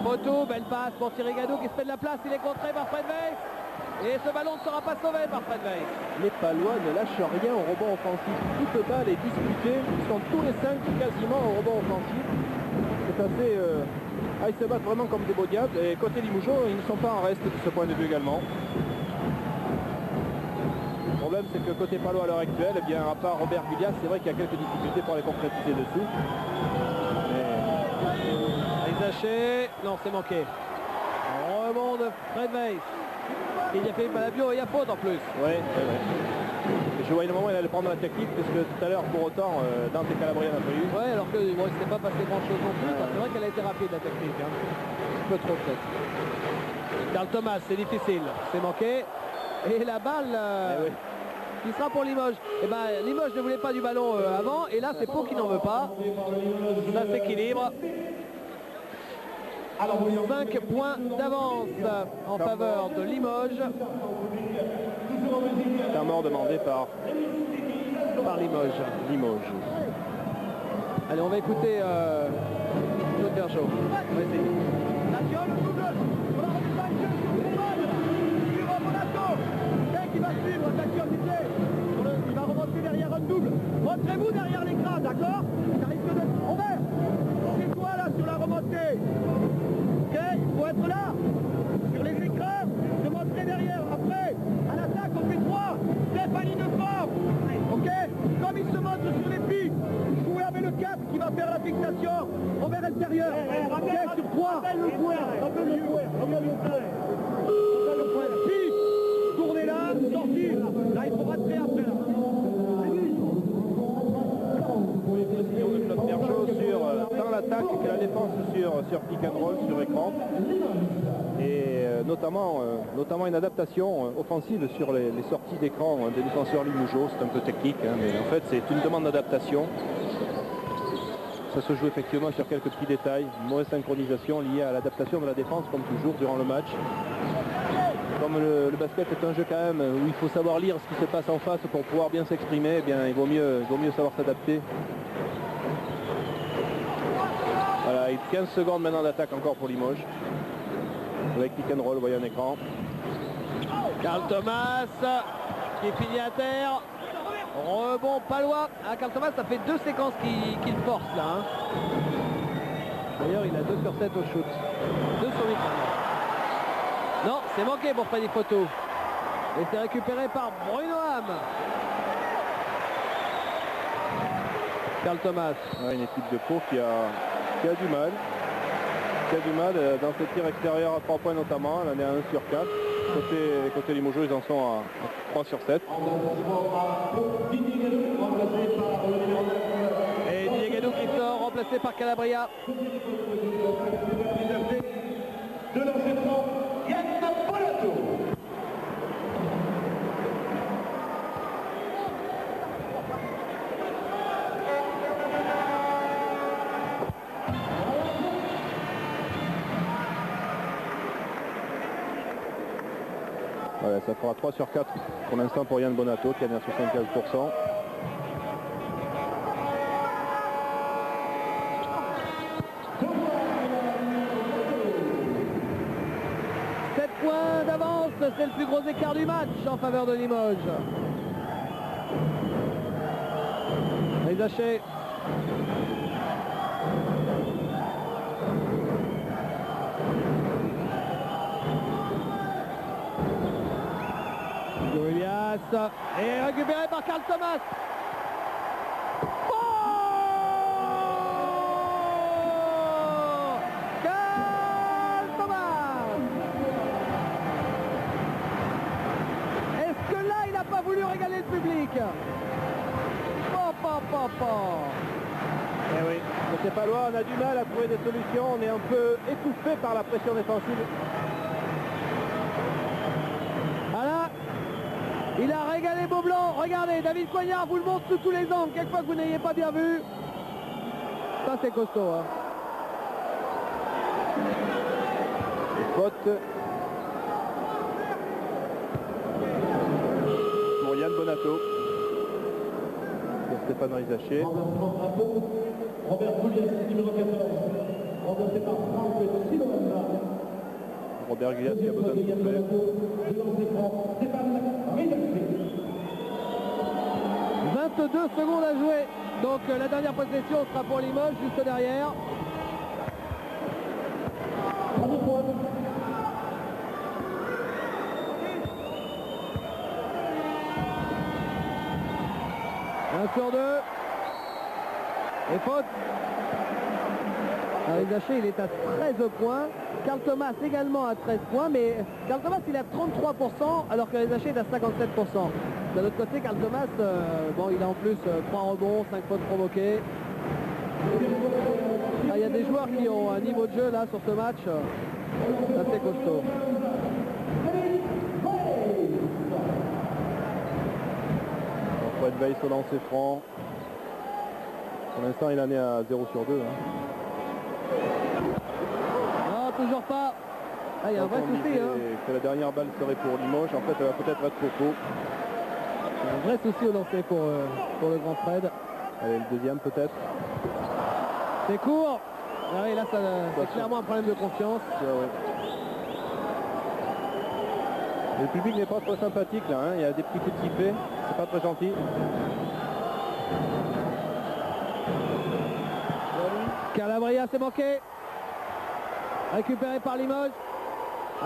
Photo, belle passe pour Thierry Gadot qui se fait de la place, il est contré par Fred Weiss. Et ce ballon ne sera pas sauvé par Fred Weiss. Les Palois ne lâchent rien au rebond offensif. Toute balle est disputée. Ils sont tous les 5 quasiment au rebond offensif. C'est assez... ils se battent vraiment comme des beaux diables. Et côté Limougeot, ils ne sont pas en reste de ce point de vue également. Le problème, c'est que côté Palois à l'heure actuelle, eh bien, à part Robert Gulias, c'est vrai qu'il y a quelques difficultés pour les concrétiser dessous. Rizaché, non, c'est manqué. Rebond de Fred Weiss. Il y a fait Malabio et il y a faute en plus. Ouais. Je voyais le moment où il allait prendre la technique parce que tout à l'heure pour autant Dante Calabria n'a pas eu. Ouais, alors que bon, il ne s'était pas passé grand chose non plus. C'est vrai qu'elle a été rapide la technique. Hein. Un peu trop peut-être. Karl Thomas, c'est difficile. C'est manqué. Et la balle qui sera pour Limoges. Et ben Limoges ne voulait pas du ballon avant. Et là c'est Pau qui n'en veut pas. Ça s'équilibre. 5 points d'avance en faveur de Limoges. Temps mort demandé par Limoges. Allez, on va écouter Claude Bergeau. On va essayer. Attention, le double. On va remettre un jeu sur Monaco. Qui va suivre, attention, Didier. Il va remonter derrière un double. Montrez-vous derrière l'écran, d'accord? Ça risque d'être ouvert. C'est toi là sur la remontée. Ok, il faut être là. Sur les écrans, se montrer derrière. Après, à l'attaque, on fait 3. Stéphanie de forme. Ok, comme il se montre sur les pics, jouez avec le 4 qui va faire la fixation envers intérieur. Ok, sur 3. Pique, tournez là, sortir. Là, il faut rentrer après là. Claude Bergeau sur tant l'attaque que la défense sur pick and roll sur écran et notamment une adaptation offensive sur les sorties d'écran des défenseurs limougeaux. C'est un peu technique, hein, mais en fait c'est une demande d'adaptation. Ça se joue effectivement sur quelques petits détails, une mauvaise synchronisation liée à l'adaptation de la défense comme toujours durant le match. Comme le basket est un jeu quand même où il faut savoir lire ce qui se passe en face pour pouvoir bien s'exprimer, eh bien il vaut mieux savoir s'adapter. Voilà, et 15 secondes maintenant d'attaque encore pour Limoges. Avec pick and roll, vous voyez un écran. Karl Thomas qui finit à terre. Rebond palois. Ah, Karl Thomas, ça fait 2 séquences qu'il force là. Hein. D'ailleurs, il a 2 sur 7 au shoot. 2 sur 8. Non, c'est manqué pour Fanny Photo. Et c'est récupéré par Bruno Ham. Karl Thomas. Ouais, une équipe de Pau qui a du mal. Dans ce tir extérieur à 3 points notamment. Elle en est à 1 sur 4. Côté Limoges, ils en sont à 3 sur 7. Et Didier Gadou qui sort, remplacé par Calabria. Voilà, ça fera 3 sur 4 pour l'instant pour Yann Bonato qui en est à 75%. C'est le plus gros écart du match en faveur de Limoges. Les Haché. Williams et récupéré par Karl Thomas. Eh oui, c'est pas loin, on a du mal à trouver des solutions, on est un peu étouffé par la pression défensive. Voilà, il a régalé Beaublanc. Regardez, David Coignard vous le montre sous tous les angles, quelquefois que vous n'ayez pas bien vu. Ça c'est costaud. Hein. Faute pour Yann Bonato. Stéphane Rizaché. Robert Goulias, numéro 14. Remplacé par Franck Silva. Robert Goulias qui a besoin de souffler. 22 secondes à jouer. Donc la dernière possession sera pour Limoges, juste derrière. Sur 2 et faute. Rizaché, il est à 13 points. Karl Thomas également à 13 points, mais Karl Thomas il est à 33% alors que Rizaché est à 57%. De l'autre côté, Karl Thomas, bon, il a en plus 3 rebonds, 5 fautes provoquées. Il y a des joueurs qui ont un niveau de jeu là sur ce match assez costaud. Fred Weiss au lancer franc. Pour l'instant, il en est à 0 sur 2. Hein. Non, toujours pas. Ah, il y a un vrai souci. Que la dernière balle serait pour Limoges. En fait, elle va peut-être être pour Pau. Il y a un vrai souci au lancer pour le grand Fred. Allez, le deuxième peut-être. C'est court. Ah oui, là, c'est clairement un problème de confiance. Ouais. Le public n'est pas trop sympathique là. Il y a des petits coups de sifflet. C'est pas très gentil. Calabria s'est manqué. Récupéré par Limoges.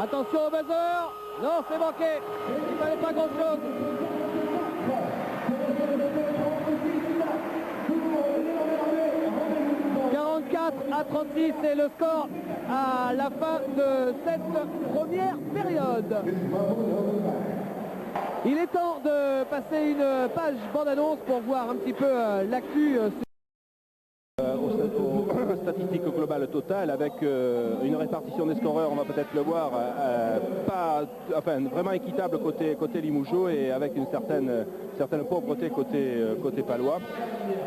Attention au buzzer. Non, c'est manqué. Il ne fallait pas grand-chose. 44-36, c'est le score à la fin de cette première période. Il est temps de passer une page bande-annonce pour voir un petit peu l'actu aux statistiques globales totales avec une répartition des scoreurs, on va peut-être le voir, vraiment équitable côté Limougeot et avec une certaine pauvreté côté palois.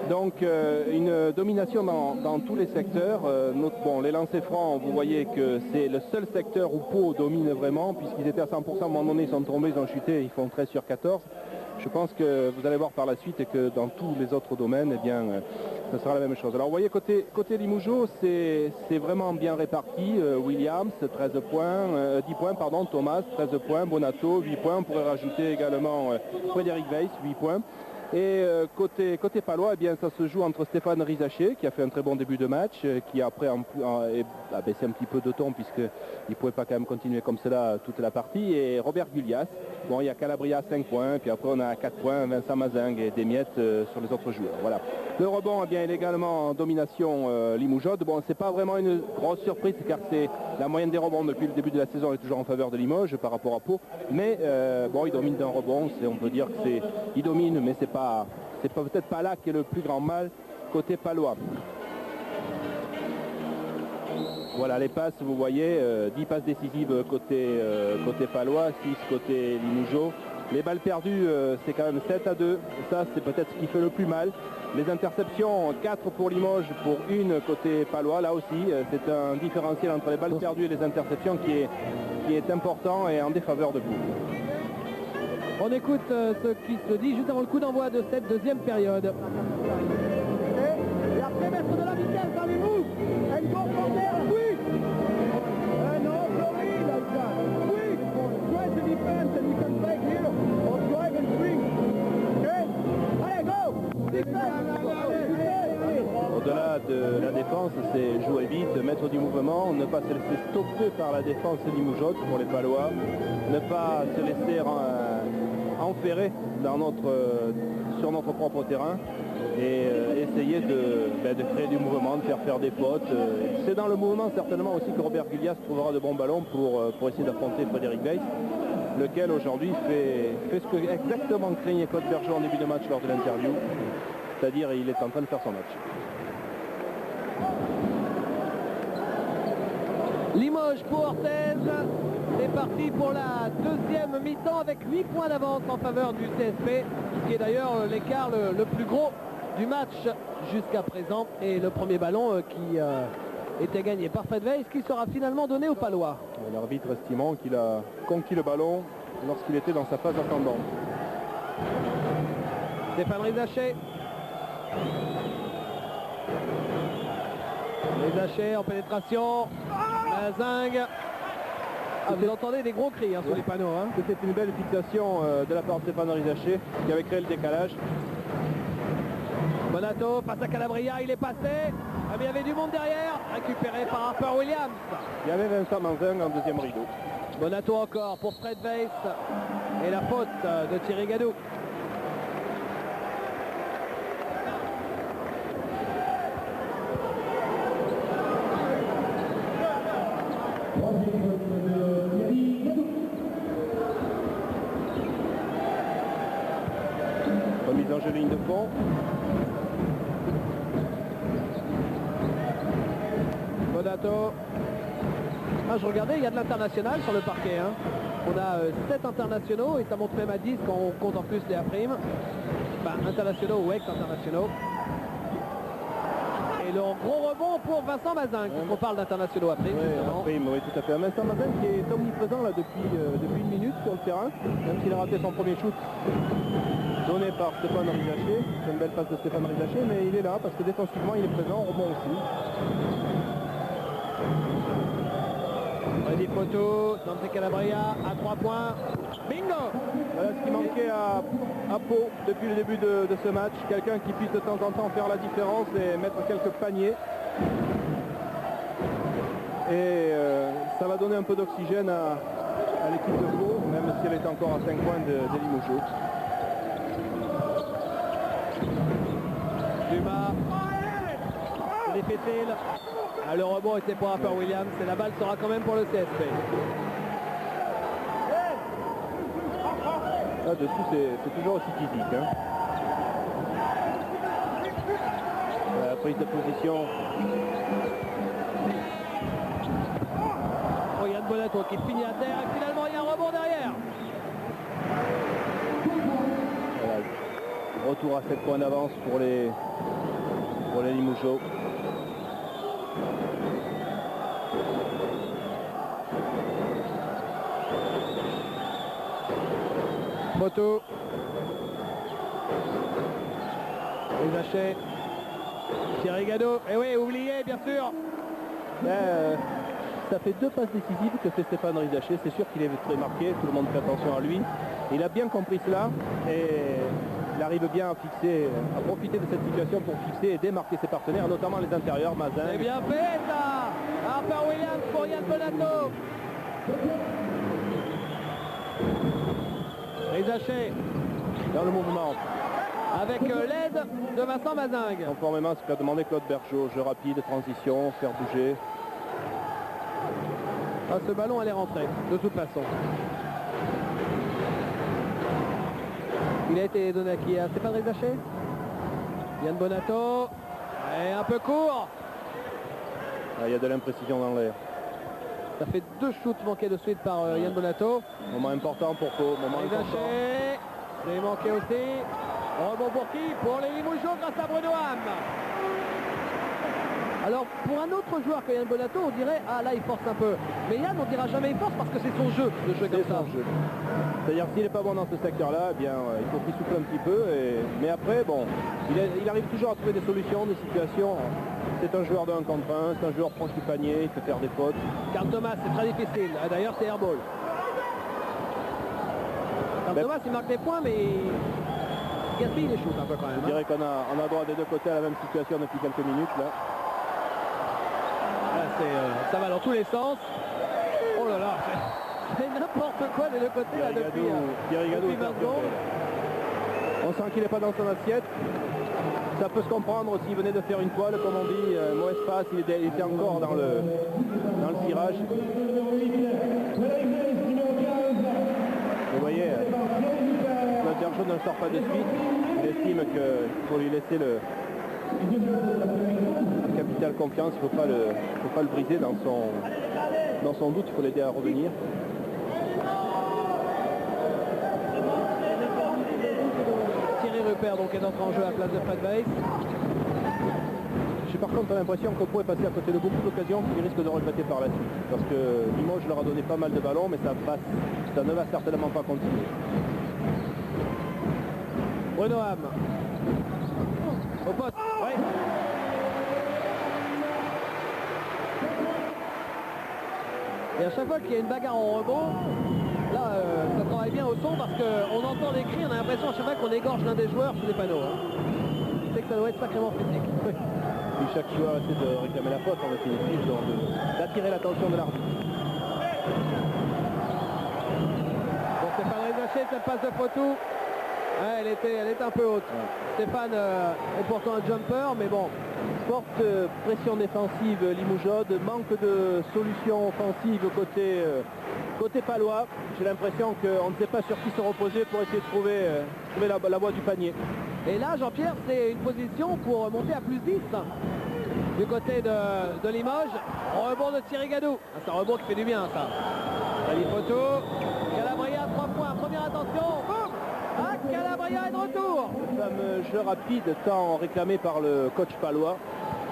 Donc une domination dans tous les secteurs. Les lancers francs, vous voyez que c'est le seul secteur où Pau domine vraiment, puisqu'ils étaient à 100%, à un moment donné ils sont tombés, ils ont chuté, ils font 13 sur 14. Je pense que vous allez voir par la suite et que dans tous les autres domaines, eh bien, ce sera la même chose. Alors vous voyez côté Limougeot, c'est vraiment bien réparti. Williams, 13 points, 10 points, pardon, Thomas, 13 points, Bonato, 8 points. On pourrait rajouter également Frédéric Weiss, 8 points. Et côté palois, eh bien, ça se joue entre Stéphane Rizaché, qui a fait un très bon début de match, qui après a baissé un petit peu de ton, puisqu'il ne pouvait pas quand même continuer comme cela toute la partie, et Robert Gullias. Bon, il y a Calabria 5 points, puis après on a 4 points, Vincent Mazingue et des miettes sur les autres joueurs. Voilà. Le rebond, eh bien, il est également en domination limougeaude. Bon, c'est pas vraiment une grosse surprise, car c'est la moyenne des rebonds depuis le début de la saison est toujours en faveur de Limoges par rapport à Pau. Mais bon, il domine d'un rebond, on peut dire que il domine, mais c'est peut-être pas là qu'est le plus grand mal côté palois. Voilà les passes, vous voyez, 10 passes décisives côté palois, 6 côté Limougeot. Les balles perdues, c'est quand même 7-2. Ça, c'est peut-être ce qui fait le plus mal. Les interceptions, 4 pour Limoges, pour 1 côté palois. Là aussi, c'est un différentiel entre les balles perdues et les interceptions qui est important et en défaveur de Pau. On écoute ce qui se dit juste avant le coup d'envoi de cette deuxième période. Et après mettre de la vitesse dans les moves. And go from there, quick! No, Florida, quick! Try to defend and you can break here or drive and swing. Okay? Allez, go! Defense! Au-delà de la défense, c'est jouer vite, mettre du mouvement, ne pas se laisser stopper par la défense limougeote pour les Palois, ne pas se laisser enferrer sur notre propre terrain et essayer de créer du mouvement, de faire des fautes. C'est dans le mouvement certainement aussi que Robert Gullias trouvera de bons ballons pour essayer d'affronter Frédéric Weiss, lequel aujourd'hui fait ce que exactement craignait Claude Bergeron en début de match lors de l'interview, c'est-à-dire il est en train de faire son match. Limoges pour Orthez, c'est parti pour la deuxième mi-temps avec 8 points d'avance en faveur du CSP, qui est d'ailleurs l'écart le plus gros du match jusqu'à présent, et le premier ballon qui était gagné par Fred Weiss, qui sera finalement donné au Palois. L'arbitre estimant qu'il a conquis le ballon lorsqu'il était dans sa phase ascendante. Stéphane Rizaché. Rizaché en pénétration. Mazingue. Ah, vous entendez des gros cris sur les panneaux. C'était une belle fixation de la part de Stéphane Rizaché qui avait créé le décalage. Bonato passe à Calabria, il est passé. Ah, mais il y avait du monde derrière, récupéré par Harper Williams. Il y avait Vincent Mazingue en deuxième rideau. Bonato encore pour Fred Weiss. Et la faute de Thierry Gadou. Remise en jeu ligne de fond. Bonato. Ah, je regardais, il y a de l'international sur le parquet. On a 7 internationaux et ça monte même à 10 quand on compte en plus les A'. Internationaux ou ex-internationaux. Et le gros rebond pour Vincent Mazin, puisqu'on parle d'internationaux après. Oui, tout à fait. Vincent Mazin qui est omniprésent là depuis une minute sur le terrain, même s'il a raté son premier shoot donné par Stéphane Rizaché. C'est une belle passe de Stéphane Rizaché, mais il est là parce que défensivement il est présent, rebond aussi. Freddy Poto, Dante Calabria à 3 points. Bingo! Voilà ce qui manquait à Pau depuis le début de ce match. Quelqu'un qui puisse de temps en temps faire la différence et mettre quelques paniers. Et ça va donner un peu d'oxygène à l'équipe de Pau, même si elle est encore à 5 points de Limoges. Dumas, c'est difficile. Ah, le rebond était pour Harper Williams et la balle sera quand même pour le CSP. Là-dessous, c'est toujours aussi physique. Hein. La prise de position. Oh, Yann Bonato qui finit à terre et finalement il y a un rebond derrière. Voilà. Retour à 7 points d'avance pour les Limougeaux. Photo. Les Hachets. Thierry Gado. Et oui, oublié bien sûr. Ça fait 2 passes décisives que fait Stéphane Rizaché. C'est sûr qu'il est très marqué, tout le monde fait attention à lui. Il a bien compris cela et il arrive bien à fixer, à profiter de cette situation pour fixer et démarquer ses partenaires, notamment les intérieurs, Mazin. C'est bien fait ça. Harper Williams pour Yann Bonato. Rizaché dans le mouvement. Avec l'aide de Vincent Mazingue. Conformément à ce qu'a demandé Claude Bergeau, jeu rapide, transition, faire bouger. Ah, ce ballon allait rentrer, de toute façon. Il a été donné à qui? À Stéphane Rizaché. Yann Bonato. Et un peu court. Il y a de l'imprécision dans l'air. Ça fait 2 shoots manqués de suite par Yann Bonato. Moment important pour Pau. Rizaché. C'est manqué aussi. Rebond pour qui? Pour les Limougeaux grâce à Bruno Ham. Alors pour un autre joueur que Yann Bonato, on dirait ah là il force un peu. Mais Yann on dira jamais il force parce que c'est son jeu de jouer comme ça. C'est-à-dire s'il n'est pas bon dans ce secteur-là, eh bien il faut qu'il souffle un petit peu. Mais après bon, il arrive toujours à trouver des solutions, des situations. C'est un joueur de 1 contre 1, c'est un joueur proche du panier, il peut faire des fautes. Karl Thomas c'est très difficile. Ah, d'ailleurs c'est airball. Karl Thomas il marque des points mais il gaspille les shoots un peu quand même. Je dirais qu'on a droit des deux côtés à la même situation depuis quelques minutes là. Ça va dans tous les sens. Oh là là, c'est n'importe quoi des deux côtés là depuis 20 secondes. On sent qu'il n'est pas dans son assiette. Ça peut se comprendre s'il venait de faire une toile, comme on dit, mauvaise passe, il était encore dans le tirage. Vous voyez, Claude Bergeau ne sort pas de suite. Il estime qu'il faut lui laisser le capital confiance, il ne faut pas le briser dans son doute, il faut l'aider à revenir. Thierry Rupert donc est entré en jeu à la place de Fred Weiss. J'ai par contre l'impression qu'on pourrait passer à côté de beaucoup d'occasions qu'il risque de regretter par la suite. Parce que Limoges leur a donné pas mal de ballons, mais ça ne va certainement pas continuer. Bruno Ham. Au poste. Ouais. Et à chaque fois qu'il y a une bagarre en rebond, là ça travaille bien au son parce qu'on entend des cris, on a l'impression à chaque fois qu'on égorge l'un des joueurs sous les panneaux. Hein. C'est que ça doit être sacrément physique. Puis chaque joueur essaie de réclamer la faute en définitive, d'attirer l'attention de l'arbitre. Bon, Stéphane Rizaché, cette passe de Potou. Ouais, elle est un peu haute. Ouais. Stéphane est pourtant un jumper, mais bon. Forte pression défensive Limougeaude, manque de solution offensive côté palois. J'ai l'impression qu'on ne sait pas sur qui se reposer pour essayer de trouver la voie du panier. Et là, Jean-Pierre, c'est une position pour monter à plus 10 du côté de Limoges. Rebond de Thierry Gadou. Ah, c'est un rebond qui fait du bien, ça. Salut Photo. Calabria, 3 points. Première attention. Boum. Ah, Calabria est de retour. Le fameux jeu rapide tant réclamé par le coach palois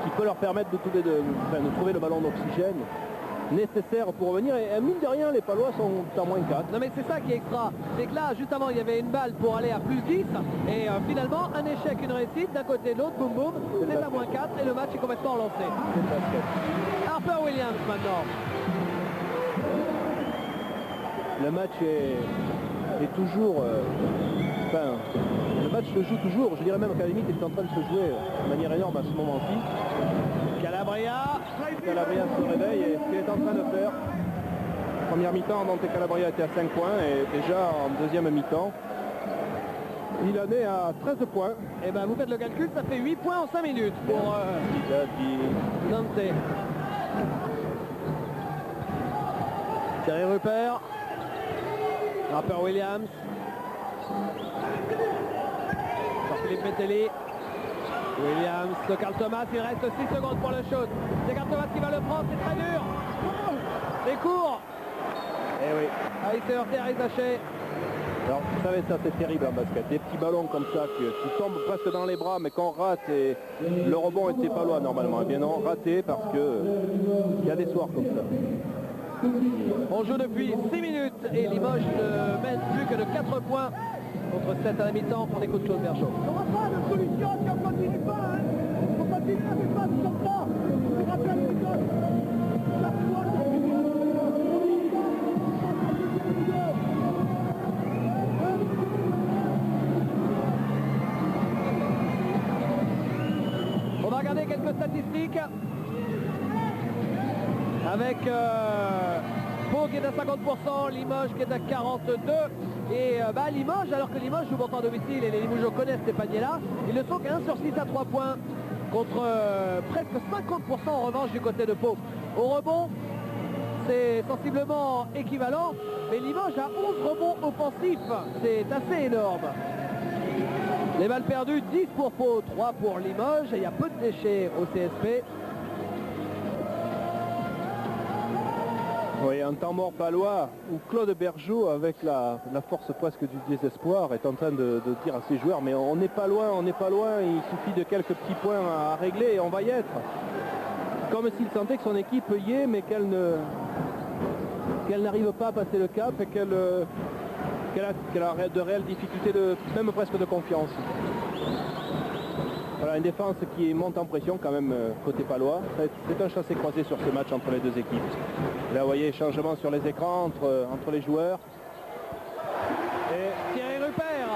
qui peut leur permettre de trouver le ballon d'oxygène nécessaire pour revenir. Et mine de rien, les Palois sont à moins 4. Non mais c'est ça qui est extra, c'est que là juste avant il y avait une balle pour aller à plus 10 et finalement un échec, une réussite d'un côté de l'autre, boum boum, c'est à moins 4 et le match est complètement relancé. Harper Williams maintenant. Le match est toujours... le match se joue toujours, je dirais même qu'à la limite il est en train de se jouer de manière énorme à ce moment-ci. Calabria Se réveille et ce qu'il est en train de faire. Première mi-temps, Dante Calabria était à 5 points et déjà en deuxième mi-temps, il en est à 13 points. Et ben vous faites le calcul, ça fait 8 points en 5 minutes pour Dante. Thierry Rupert. Harper Williams. Philippe Metelli. Williams, de Karl Thomas, il reste 6 secondes pour le shoot. C'est Karl Thomas qui va le prendre, c'est très dur. C'est court. Et oui. Ah, il s'est heurté à Rizaché. Alors vous savez, ça c'est terrible en basket. Des petits ballons comme ça qui tombent presque dans les bras mais qu'on rate et le rebond était pas loin normalement. Eh bien non, raté parce que il y a des soirs comme ça. On joue depuis 6 minutes et Limoges ne mène plus que de 4 points contre 7 à la mi-temps. On écoute Claude Bergeau. Il n'y aura pas de solution si on ne continue pas. Hein. On continue avec pas comme ça. On rappelle les gars. Chaque fois, on va regarder quelques statistiques. Avec Pau qui est à 50%, Limoges qui est à 42%. Et Limoges, alors que Limoges joue pourtant à domicile et les Limougeaux connaissent ces paniers-là, ils ne sont qu'un sur 6 à 3 points contre presque 50% en revanche du côté de Pau. Au rebond, c'est sensiblement équivalent, mais Limoges a 11 rebonds offensifs, c'est assez énorme. Les balles perdues, 10 pour Pau, 3 pour Limoges, et il y a peu de déchets au CSP. Oui, un temps mort palois où Claude Bergeau, avec la force presque du désespoir, est en train de dire à ses joueurs mais on n'est pas loin, il suffit de quelques petits points à régler et on va y être. Comme s'il sentait que son équipe y est mais qu'elle n'arrive pas à passer le cap et qu'elle a de réelles difficultés, même presque de confiance. Voilà, une défense qui monte en pression quand même côté palois. C'est un chassé-croisé sur ce match entre les deux équipes. Là, vous voyez, changement sur les écrans entre les joueurs. Et Thierry Rupert.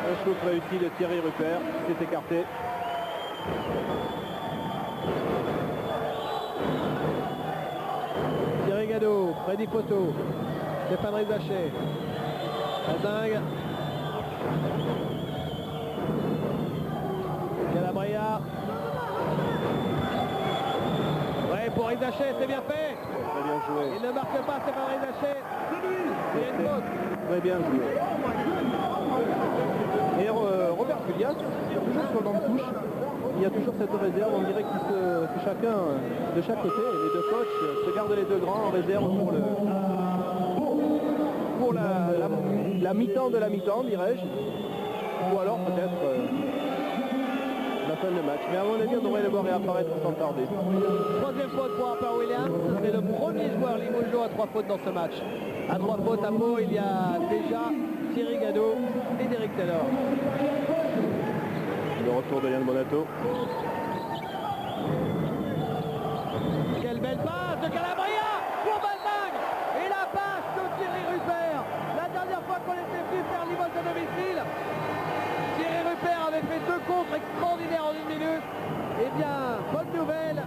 Un shoot réussi de Thierry Rupert, qui s'est écarté. Thierry Gadot, Freddy Poto, Stéphane Rizaché, Mazingue. Calabria. Ouais, pour Rizaché, c'est bien fait. Très bien joué. Il ne marque pas, Stéphane Rizaché. Il y a une faute. Très bien joué. Et Robert Pulias, toujours sur le banc de touche. Il y a toujours cette réserve, on dirait que chacun de chaque côté, les deux coachs se gardent les deux grands en réserve pour la mi-temps de la mi-temps, dirais-je. Ou alors peut-être la fin de match. Mais à mon avis, on devrait les voir réapparaître sans tarder. Troisième faute pour Harper Williams. C'est le premier joueur limougeau à 3 fautes dans ce match. À 3 fautes à Pau, il y a déjà Thierry Gadot et Derek Taylor. Le retour de Yann Bonato. Quelle belle passe de Calabria pour Mazingue. Et la passe de Thierry Rupert. La dernière fois qu'on était venu faire Limoges à domicile, Thierry Rupert avait fait 2 contres extraordinaires en 1 minute. Eh bien, bonne nouvelle.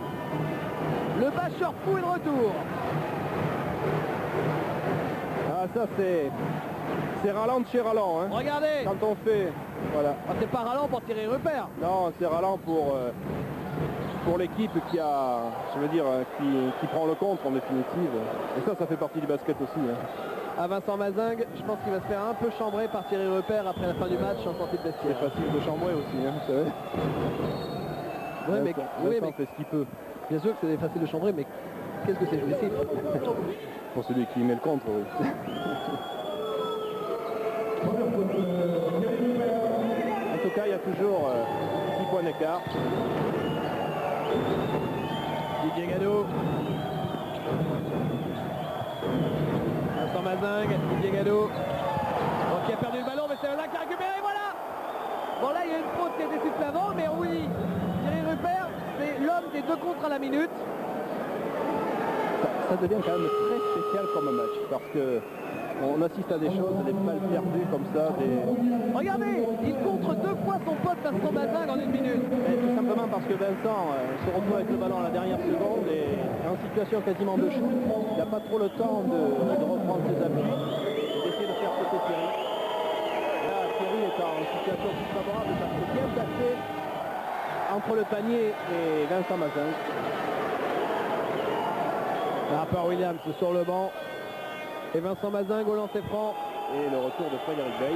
Le bâcheur fou est de retour. Ah, ça c'est ralent de chez ralent. Hein. Regardez. Quand on fait... Voilà. Ah, c'est pas ralent pour Thierry Rupert. Non, c'est ralent pour l'équipe qui a, je veux dire, qui prend le contre en définitive. Et ça fait partie du basket aussi. Hein. À Vincent Mazingue, je pense qu'il va se faire un peu chambrer par Thierry Rupert après la fin du match en sortie de C'est vestiaire. facile de chambrer aussi, hein, vous savez. Vincent fait ce qu'il peut. Bien sûr que c'est facile de chambrer, mais qu'est-ce que c'est jouissif. Pour celui qui met le contre, oui. En tout cas, il y a toujours 6 points d'écart. Didier Gadot. Vincent Mazingue, Didier Gadot. Donc il a perdu le ballon, mais c'est un lac qui a récupéré, voilà. Bon là il y a une faute qui a été sifflée avant, mais oui, Thierry Rupert, c'est l'homme des 2 contre à la minute. Ça devient quand même très spécial comme match, parce que on assiste à des choses, des balles perdues comme ça. Regardez, il contre 2 fois son pote Vincent Mazingue en 1 minute. Et tout simplement parce que Vincent se retrouve avec le ballon à la dernière seconde et en situation quasiment de shoot. Il n'a pas trop le temps de reprendre ses appuis et d'essayer de faire sauter Thierry. Là, Thierry est en situation plus favorable parce que bien placé entre le panier et Vincent Mazingue. Harper Williams sur le banc. Et Vincent Mazingue au lancer franc. Et le retour de Frédéric Bey.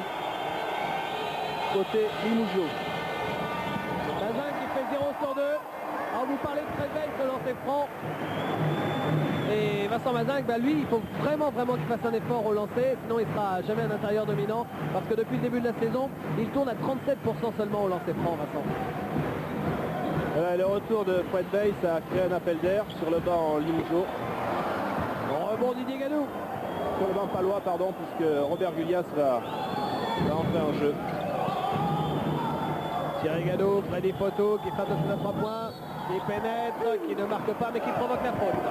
Côté Limoujo. Mazingue qui fait 0 sur 2. Alors vous parlez de Fred Bey au lancer franc. Et Vincent Mazingue, bah lui, il faut vraiment qu'il fasse un effort au lancer. Sinon il sera jamais un intérieur dominant. Parce que depuis le début de la saison, il tourne à 37% seulement au lancer franc, Vincent. Le retour de Fred Bey, ça a créé un appel d'air sur le banc Limoujo. Bon rebond Didier Gadot. Sur le banc palois, pardon, puisque Robert Gullias va entrer en jeu. Thierry Gadot, Freddy Photo qui fait attention à 3 points, qui pénètre, qui ne marque pas mais qui provoque la faute.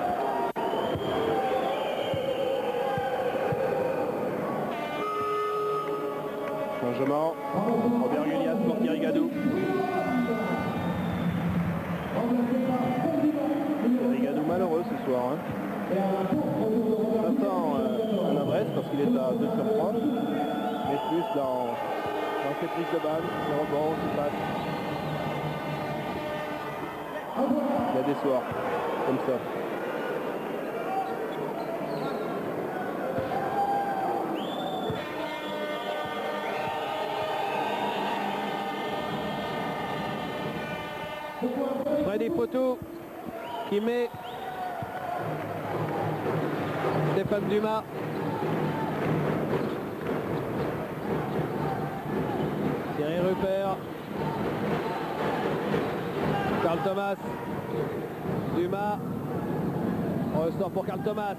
Changement. Robert Gullias pour Thierry Gadot. Thierry Gadot malheureux ce soir. Vincent en adresse parce qu'il est à 2 sur 3, mais plus dans ses prises de balle, ses rebonds, ses passes. Il y a des soirs comme ça. Freddy Photo qui met Stéphane Dumas. Thierry Rupert. Karl Thomas. Dumas. On ressort pour Karl Thomas.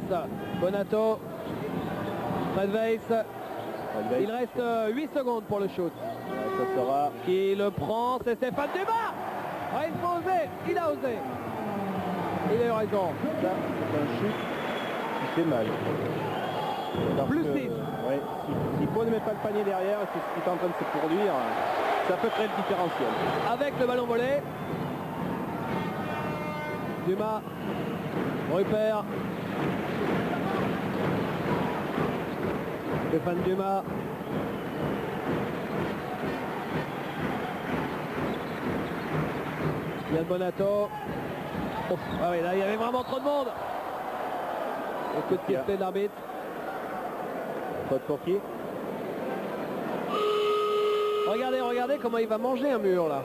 Bonato. Fred Weiss. Il reste 8 secondes pour le shoot. Ça sera... Qui le prend, c'est Stéphane Dumas. Ouais, il faut oser. Il a osé. Il a eu raison. Ça, c'est un chute qui fait mal. Parce Plus que, 6. ouais, si Pau ne met pas le panier derrière, c'est ce qui est en train de se produire, ça peut créer le différentiel. Avec le ballon volé. Dumas. Rupert. Stéphane Dumas. Yann Bonato. Oh, ah oui, là il y avait vraiment trop de monde. Le coup de pied de l'arbitre. Faute pour qui? Regardez comment il va manger un mur là.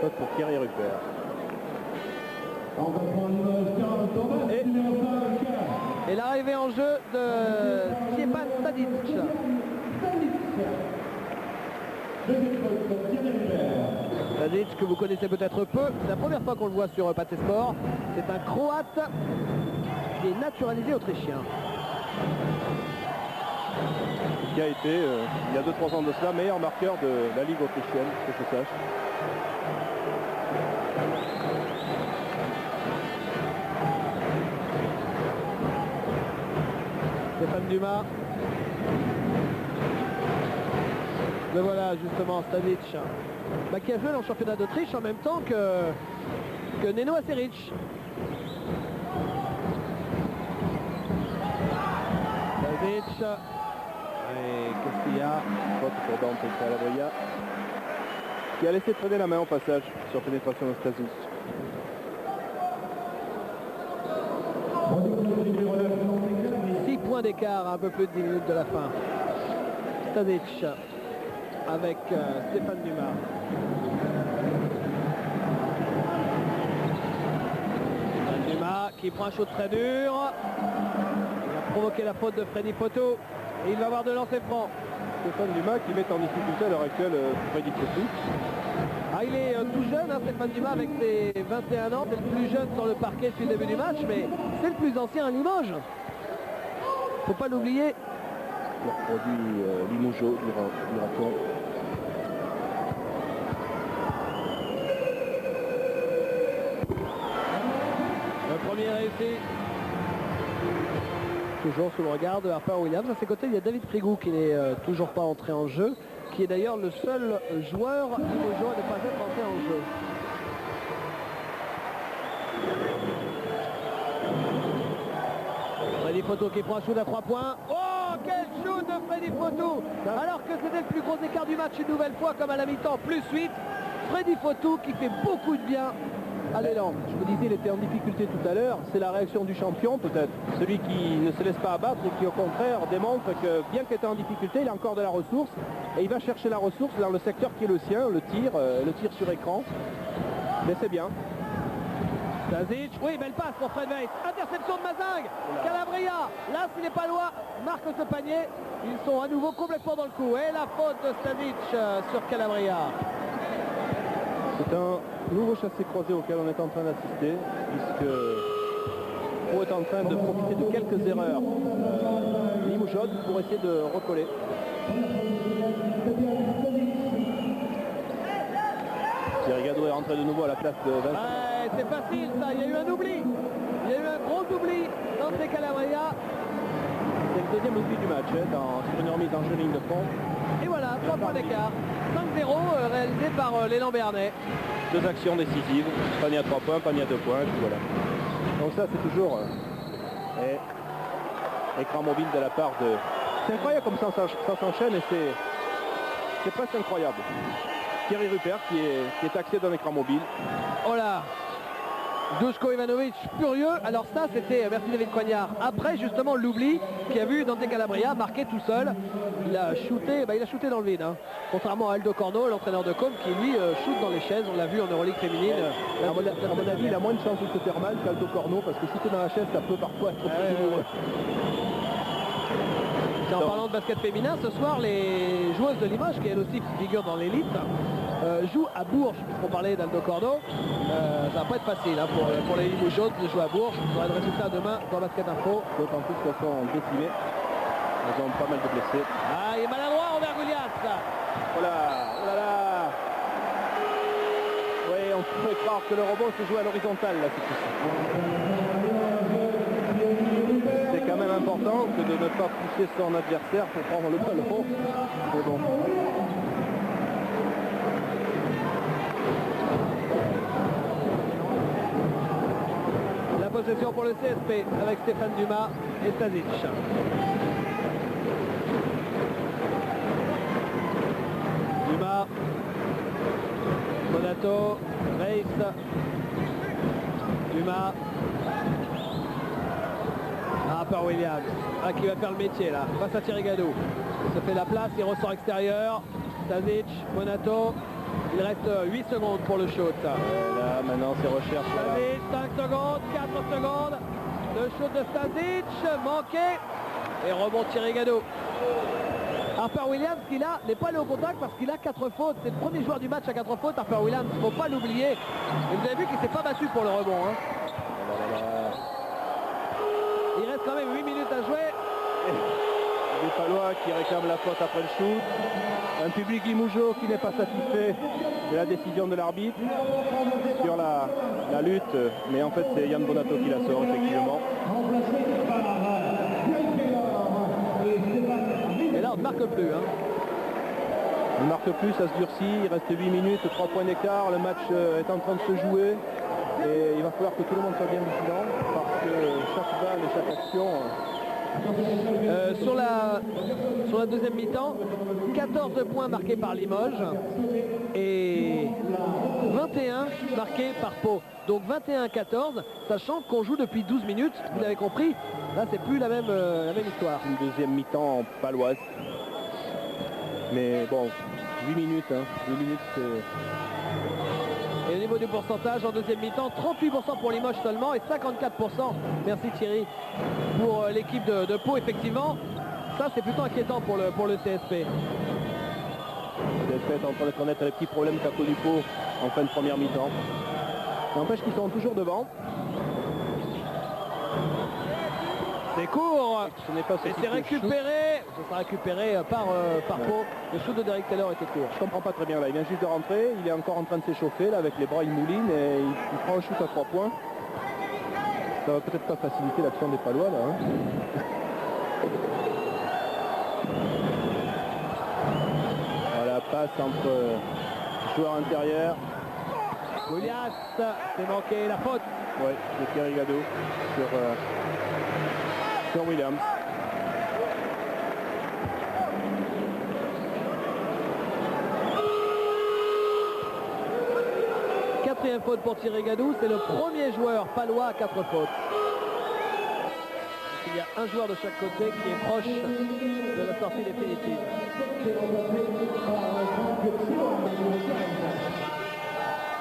Faute pour Thierry Rupert. Et l'arrivée en jeu de Stjepan Stanic. Stanic que vous connaissez peut-être peu, c'est la première fois qu'on le voit sur Pathé Sport. C'est un Croate qui est naturalisé autrichien. Qui a été, il y a 2-3 ans de cela, meilleur marqueur de la Ligue autrichienne, que je sache. Stéphane Dumas. Le voilà justement, Stanic, qui a joué dans le championnat d'Autriche en même temps que Neno Aseric. Stanic. Et qu'est-ce qu'il y a? Faute pour Dante Calabria, qui a laissé traîner la main au passage sur pénétration de Stasic. D'écart à un peu plus de 10 minutes de la fin. Stanic avec Stéphane Dumas. Dumas qui prend un shoot très dur. Il a provoqué la faute de Freddy Photo et il va avoir de lancer franc. Stéphane Dumas qui met en difficulté à l'heure actuelle Freddy Fotou. Ah, il est tout jeune, hein, Stéphane Dumas, avec ses 21 ans. C'est le plus jeune sur le parquet depuis le début du match, mais c'est le plus ancien à Limoges. Faut pas l'oublier. Le produit Limougeot du Racon. Le premier réussi. Toujours sous le regard de Harper Williams. À ses côtés, il y a David Prigou qui n'est toujours pas entré en jeu, qui est d'ailleurs le seul joueur limogeois à ne pas être entré en jeu. Freddy Fotou qui prend un shoot à 3 points. Oh, quel shoot de Freddy Fotou! Alors que c'était le plus gros écart du match une nouvelle fois, comme à la mi-temps, plus 8. Freddy Fotou qui fait beaucoup de bien à l'élan. Je vous disais, il était en difficulté tout à l'heure. C'est la réaction du champion, peut-être. Celui qui ne se laisse pas abattre et qui, au contraire, démontre que, bien qu'il était en difficulté, il a encore de la ressource. Et il va chercher la ressource dans le secteur qui est le sien, le tir sur écran. Mais c'est bien. Stazic, oui, belle passe pour Fred Weiss. Interception de Mazingue. Calabria, là, s'il n'est pas loin, marque ce panier. Ils sont à nouveau complètement dans le coup. Et la faute de Stazic sur Calabria. C'est un nouveau chassé-croisé auquel on est en train d'assister, puisque Pau est en train de profiter de quelques erreurs limougeaudes pour essayer de recoller. Thierry Gadot est rentré de nouveau à la place de Vincent. Ouais, c'est facile ça, il y a eu un oubli. Il y a eu un gros oubli dans ces Calabria. C'est le deuxième oubli du match, sur une remise en jeu ligne de fond. Et voilà, 3 points d'écart. 5-0 réalisé par l'élan béarnais. Deux actions décisives, panier à 3 points, panier à 2 points, et puis voilà. Donc ça c'est toujours écran mobile de la part de... C'est incroyable comme ça s'enchaîne et c'est presque incroyable. Thierry Rupert qui est taxé d'un écran mobile. Oh là, Duško Ivanović furieux. Alors ça c'était, merci David Coignard, après justement l'oubli qui a vu Dante Calabria marquer tout seul. Il a shooté dans le vide, hein. Contrairement à Aldo Corno, l'entraîneur de Com, qui lui shoot dans les chaises. On l'a vu en Euroleague féminine. À mon avis, il a moins de chances de se faire mal qu'Aldo Corno, parce que shooter dans la chaise, ça peut parfois être plus douloureux. En parlant de basket féminin, ce soir, les joueuses de Limoges, qui elles aussi figurent dans l'élite, jouent à Bourges, puisqu'on parlait d'Aldo Corno. Ça va pas être facile hein, pour les Limougeaudes de jouer à Bourges. On aura le résultat demain dans Basket Info. D'autant plus qu'elles sont décimées. Elles ont pas mal de blessés. Ah, il est maladroit Robert Goulias. Oh là là. Oui, on pourrait croire que le rebond se joue à l'horizontale là, c'est quand même important que de ne pas pousser son adversaire pour prendre le ballon. Mais bon. La possession pour le CSP avec Stéphane Dumas et Stazic. Dumas, Bonato, Reis, Dumas, Harper Williams, qui va faire le métier là, face à Thierry Gadot. Il se fait la place, il ressort extérieur, Stazic, Bonato, il reste 8 secondes pour le shoot. Là maintenant c'est recherche. Stazic, 5 secondes, 4 secondes, le shoot de Stazic, manqué, et rebond Thierry Gadot. Harper Williams qui là n'est pas allé au contact parce qu'il a 4 fautes. C'est le premier joueur du match à 4 fautes, Harper Williams, il ne faut pas l'oublier. Et vous avez vu qu'il ne s'est pas battu pour le rebond. Hein. Il reste quand même 8 minutes à jouer. Des Palois qui réclament la faute après le shoot. Un public limougeot qui n'est pas satisfait de la décision de l'arbitre sur la lutte. Mais en fait c'est Yann Bonato qui la sort effectivement. Et là on ne marque plus. Hein. On ne marque plus, ça se durcit, il reste 8 minutes, 3 points d'écart, le match est en train de se jouer. Et il va falloir que tout le monde soit bien vigilant parce que chaque balle et chaque action... Sur la deuxième mi-temps, 14 points marqués par Limoges et 21 marqués par Pau. Donc 21-14, sachant qu'on joue depuis 12 minutes, vous l'avez compris, là c'est plus la même histoire. Une deuxième mi-temps paloise. Mais bon, 8 minutes, hein. 8 minutes Et au niveau du pourcentage, en deuxième mi-temps, 38% pour Limoges seulement et 54%, merci Thierry, pour l'équipe de Pau. Effectivement, Ça, c'est plutôt inquiétant pour le CSP. Le CSP est en train de connaître les petits problèmes qu'a connu Pau en fin de première mi-temps. N'empêche qu'ils sont toujours devant. C'est court. Ce n'est pas ce Et type c'est de récupéré. Ce sera récupéré par Pau. Le shoot de Derek Taylor était court. Je comprends pas très bien là, il vient juste de rentrer, il est encore en train de s'échauffer là avec les bras, il mouline et il prend un shoot à 3 points. Ça va peut-être pas faciliter l'action des Palois là. Hein. Voilà, passe entre joueurs intérieurs. Goliath, c'est manqué la faute. Ouais, de Thierry Gado sur Williams. Quatrième faute pour Thierry Gadou, c'est le premier joueur palois à 4 fautes. Il y a un joueur de chaque côté qui est proche de la sortie définitive.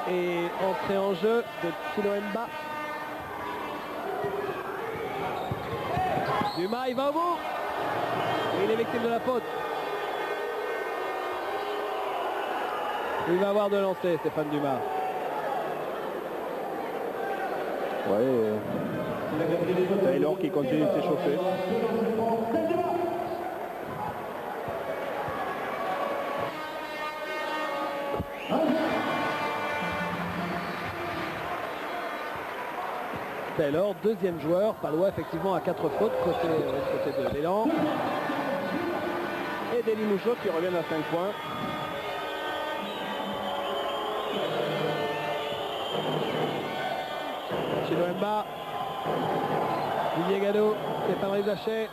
Et entrée en jeu de Chiloemba. Dumas, il va au bout. Et il est victime de la faute. Il va avoir de lancer, Stéphane Dumas. Ouais, Taylor qui continue de s'échauffer. Taylor, deuxième joueur, palois effectivement à 4 fautes côté de l'élan. Et Deli Mouchot qui reviennent à 5 points. Chiloemba, Didier Gado, Stéphane Rizachet.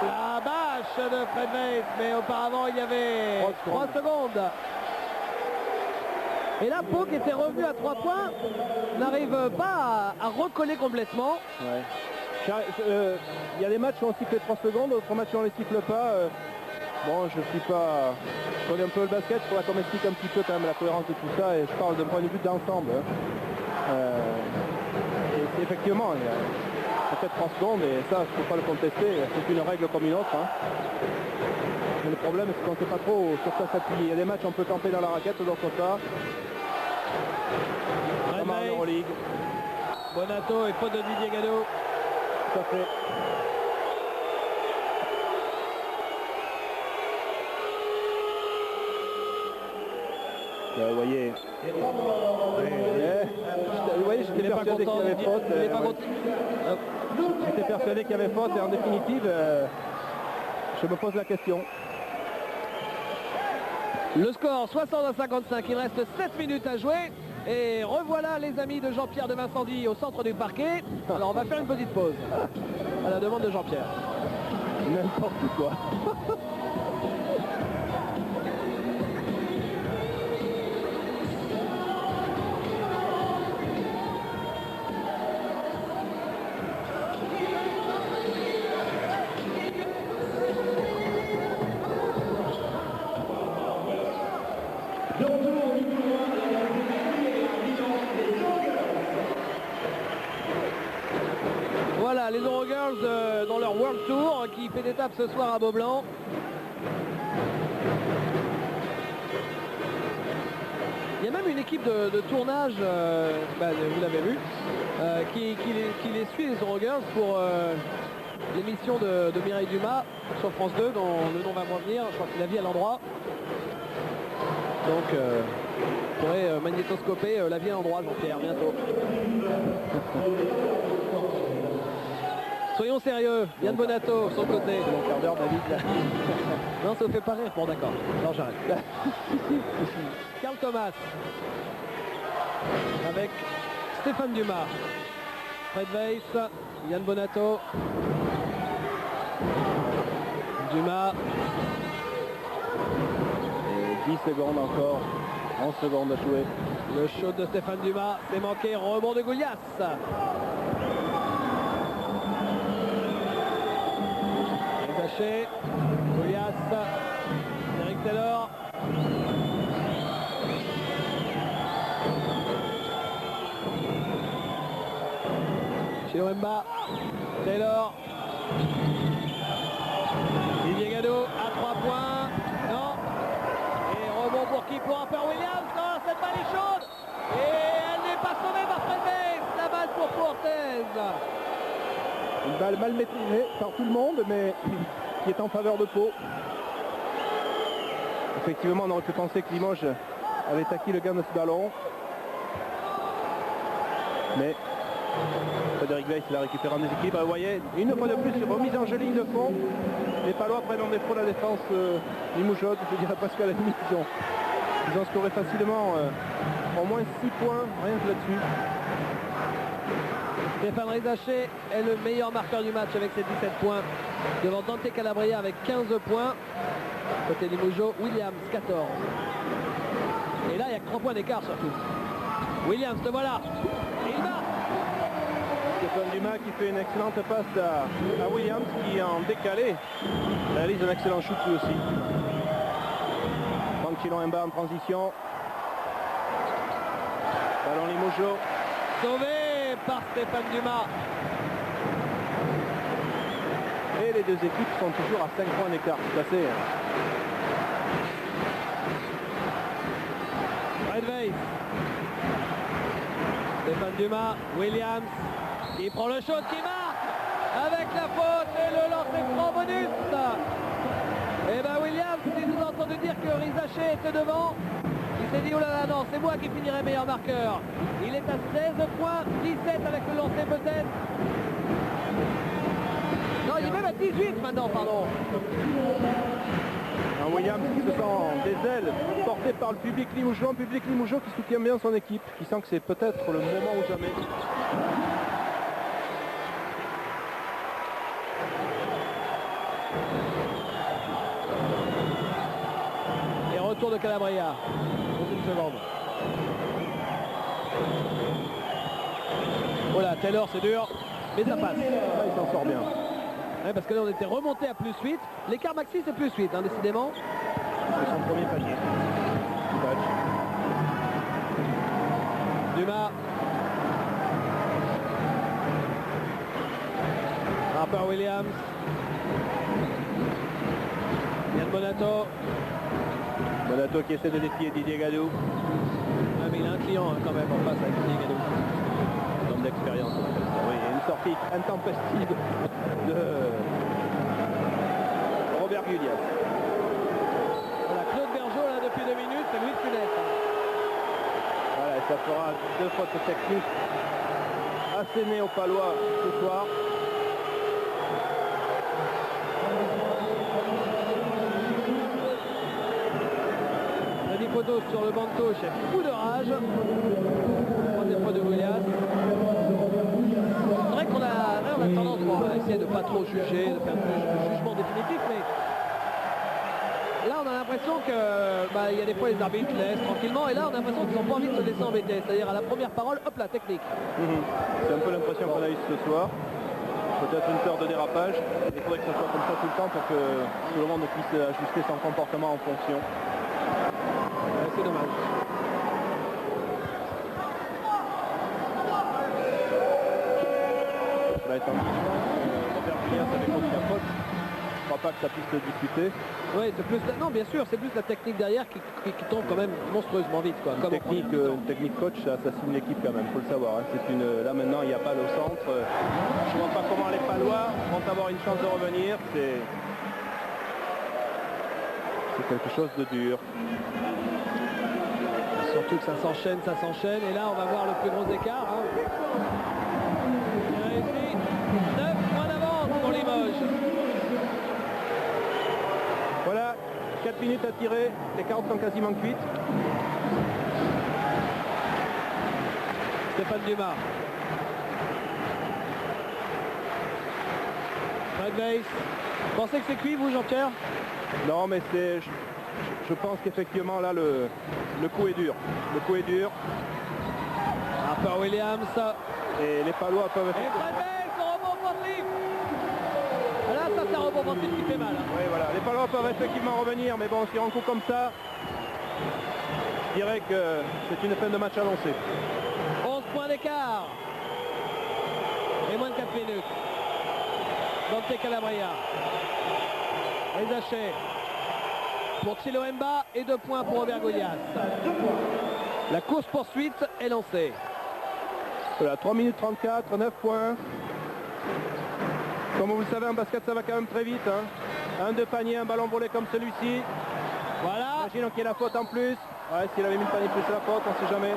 La bâche de Fred Weiss, mais auparavant il y avait 3 secondes. Et là, Pau qui était revenu à 3 points n'arrive pas à recoller complètement. Ouais. Il y a des matchs où on siffle 3 secondes, d'autres matchs où on ne les siffle pas. Bon, je connais un peu le basket, il faudra qu'on m'explique un petit peu quand même la cohérence de tout ça, et je parle d'un point de vue d'ensemble. Et effectivement, il y a peut-être 3 secondes, et ça, je ne peux pas le contester, c'est une règle comme une autre. Hein. Mais le problème, c'est qu'on ne sait pas trop sur quoi s'appuyer. Il y a des matchs où on peut camper dans la raquette, d'autres pas. Comme en Euroleague. Bonato et faute de Didier Gado. Tout à fait. Vous voyez, j'étais persuadé qu'il y avait faute. J'étais persuadé qu'il y avait faute et en définitive, je me pose la question. Le score 60-55, il reste 7 minutes à jouer. Et revoilà les amis de Jean-Pierre de Vincendie au centre du parquet. Alors on va faire une petite pause à la demande de Jean-Pierre. N'importe quoi. Voilà, les Eurogirls dans leur World Tour qui fait étape ce soir à Beaublanc. Il y a même une équipe de tournage, vous l'avez vu, qui les suit, les Eurogirls, pour l'émission de Mireille Dumas sur France 2, dont le nom va me revenir, je crois que c'est La vie à l'endroit. Donc, on pourrait magnétoscoper La vie à l'endroit, Jean-Pierre, bientôt. Soyons sérieux, Yann Bonato sur le côté. C'est mon quart d'heure, David. Là. Non, ça ne fait pas rire. Bon, d'accord. Non, j'arrête. Karl Thomas. Avec Stéphane Dumas. Fred Weiss, Yann Bonato. Dumas. Et 10 secondes encore. 11 secondes à jouer. Le shot de Stéphane Dumas. C'est manqué. Rebond de Goliath. Goliath, Derek Taylor. Chiloemba, Taylor. 3 points. Non. Et rebond pour qui? Pour Harper Williams. Non, cette balle est chaude. Et elle n'est pas sauvée par Fred Weiss. La balle pour Cortez. Une balle mal maîtrisée par tout le monde, mais qui est en faveur de Pau. Effectivement, on aurait pu penser que Limoges avait acquis le gain de ce ballon. Mais Frédéric Weiss l'a récupéré en déséquilibre. Vous voyez, une fois de plus, remise en jeu ligne de fond. Les Palois prennent en défaut la défense limougeause. Je dirais presque à la limite, ils ont scoré facilement au moins 6 points, rien que là-dessus. Stéphane Rizaché est le meilleur marqueur du match avec ses 17 points. Devant Dante Calabria avec 15 points. Côté Limougeau, Williams 14. Et là, il y a 3 points d'écart surtout. Williams, te voilà. Et il marque. Stéphane Dumas qui fait une excellente passe à Williams qui en décalé réalise un excellent shoot lui aussi. Franck Chilon-Emba en transition. Ballon Limougeau. Sauvé par Stéphane Dumas. Et les deux équipes sont toujours à 5 points d'écart. C'est assez. Fred Weiss. Stéphane Dumas, Williams. Il prend le shot qui marque avec la faute et le lancer franc bonus. Et ben Williams, il nous a entendu dire que Rizaché était devant. Il s'est dit, oh là là, non, c'est moi qui finirai meilleur marqueur. Il est à 16 points, 17 avec le lancer peut-être. Non, il est même à 18 maintenant, pardon. Un Williams qui se sent des ailes porté par le public limougeois, un public limougeois qui soutient bien son équipe, qui sent que c'est peut-être le moment ou jamais. Et retour de Calabria. Dans une seconde. Voilà, Taylor c'est dur, mais ça passe. Là, il s'en sort bien. Ouais, parce que là on était remonté à plus 8. L'écart maxi c'est plus 8, hein, décidément. C'est son premier panier. Dumas. Harper Williams. Yann Bonato. Bonato qui essaie de défier Didier Gadou. Ah, mais il a un client hein, quand même en face avec Didier Gadou. Homme d'expérience, on appelle ça. Oui, il y a une sortie intempestive de Robert Gullias. Voilà, Claude Bergeau là depuis 2 minutes, c'est lui de Funès. Voilà, ça fera 2 fautes techniques assénées aux Palois ce soir. Denis Potos sur le banc de touche, coup de rage. Troisième fois de Goliath. C'est vrai qu'on a tendance à essayer de ne pas trop juger, de faire du jugement définitif, mais là on a l'impression que il y a des fois les arbitres laissent tranquillement, et là on a l'impression qu'ils n'ont pas envie de se laisser embêter, c'est-à-dire à la première parole, hop la technique. C'est un peu l'impression qu'on a eue ce soir. Peut-être une peur de dérapage. Il faudrait que ce soit comme ça tout le temps pour que tout le monde puisse ajuster son comportement en fonction. C'est dommage. Ça va être un Robert Gullias avait compris la faute. Je ne crois pas que ça puisse se discuter. Oui, c'est plus non, bien sûr, c'est plus la technique derrière qui tombe quand même monstrueusement vite, quoi. Comme Une technique coach, ça signe l'équipe quand même, faut le savoir. Hein. Là maintenant, il n'y a pas le centre. Je ne vois pas comment les Palois vont avoir une chance de revenir. C'est quelque chose de dur. Surtout que ça s'enchaîne. Et là, on va voir le plus gros écart. Hein. Il a réussi 9 points d'avance pour Limoges. Voilà, 4 minutes à tirer, les carottes sont quasiment cuites. Stéphane Dumas. Fred Weiss. Vous pensez que c'est cuit, vous, Jean-Pierre? Non, mais je pense qu'effectivement, là, le coup est dur. Le coup est dur. Harper Williams. Et les Palois peuvent... Et Fred Weiss, le rebond offensif. Là, ça, c'est un rebond offensif qui fait mal. Oui, voilà. Les Palois peuvent effectivement revenir, mais bon, sur un coup comme ça, je dirais que c'est une fin de match annoncée. 11 points d'écart. Et moins de 4 minutes. Dante Calabria. Rizaché. pour Chiloemba et 2 points pour Robert Goliath. La course-poursuite est lancée. Voilà, 3 minutes 34, 9 points. Comme vous le savez, en basket, ça va quand même très vite. Hein. Un de panier, un ballon volé comme celui-ci. Voilà. Imaginons qu'il y ait la faute en plus. Ouais, s'il avait mis le panier plus la faute, on ne sait jamais.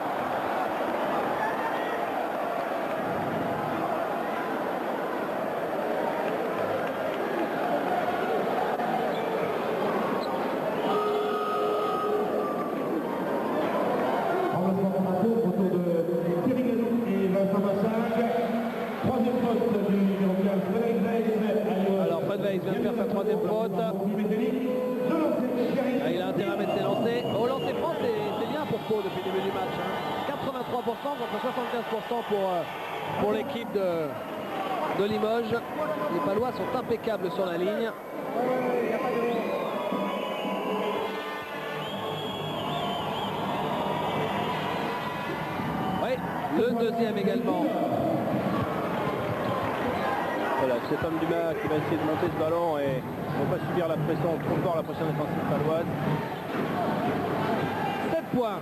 Alors Fred Weiss vient de faire sa 3e faute. Ah, il a intérêt à mettre ses lancers. Au lancer franc, c'est bien pour Pau depuis le début du match. 83% contre 75% pour l'équipe de Limoges. Les Palois sont impeccables sur la ligne. Oui, le deuxième également. Voilà, Stéphane Dumas qui va essayer de monter ce ballon et ne pas subir la pression, trop fort la pression défensive paloise. 7 points.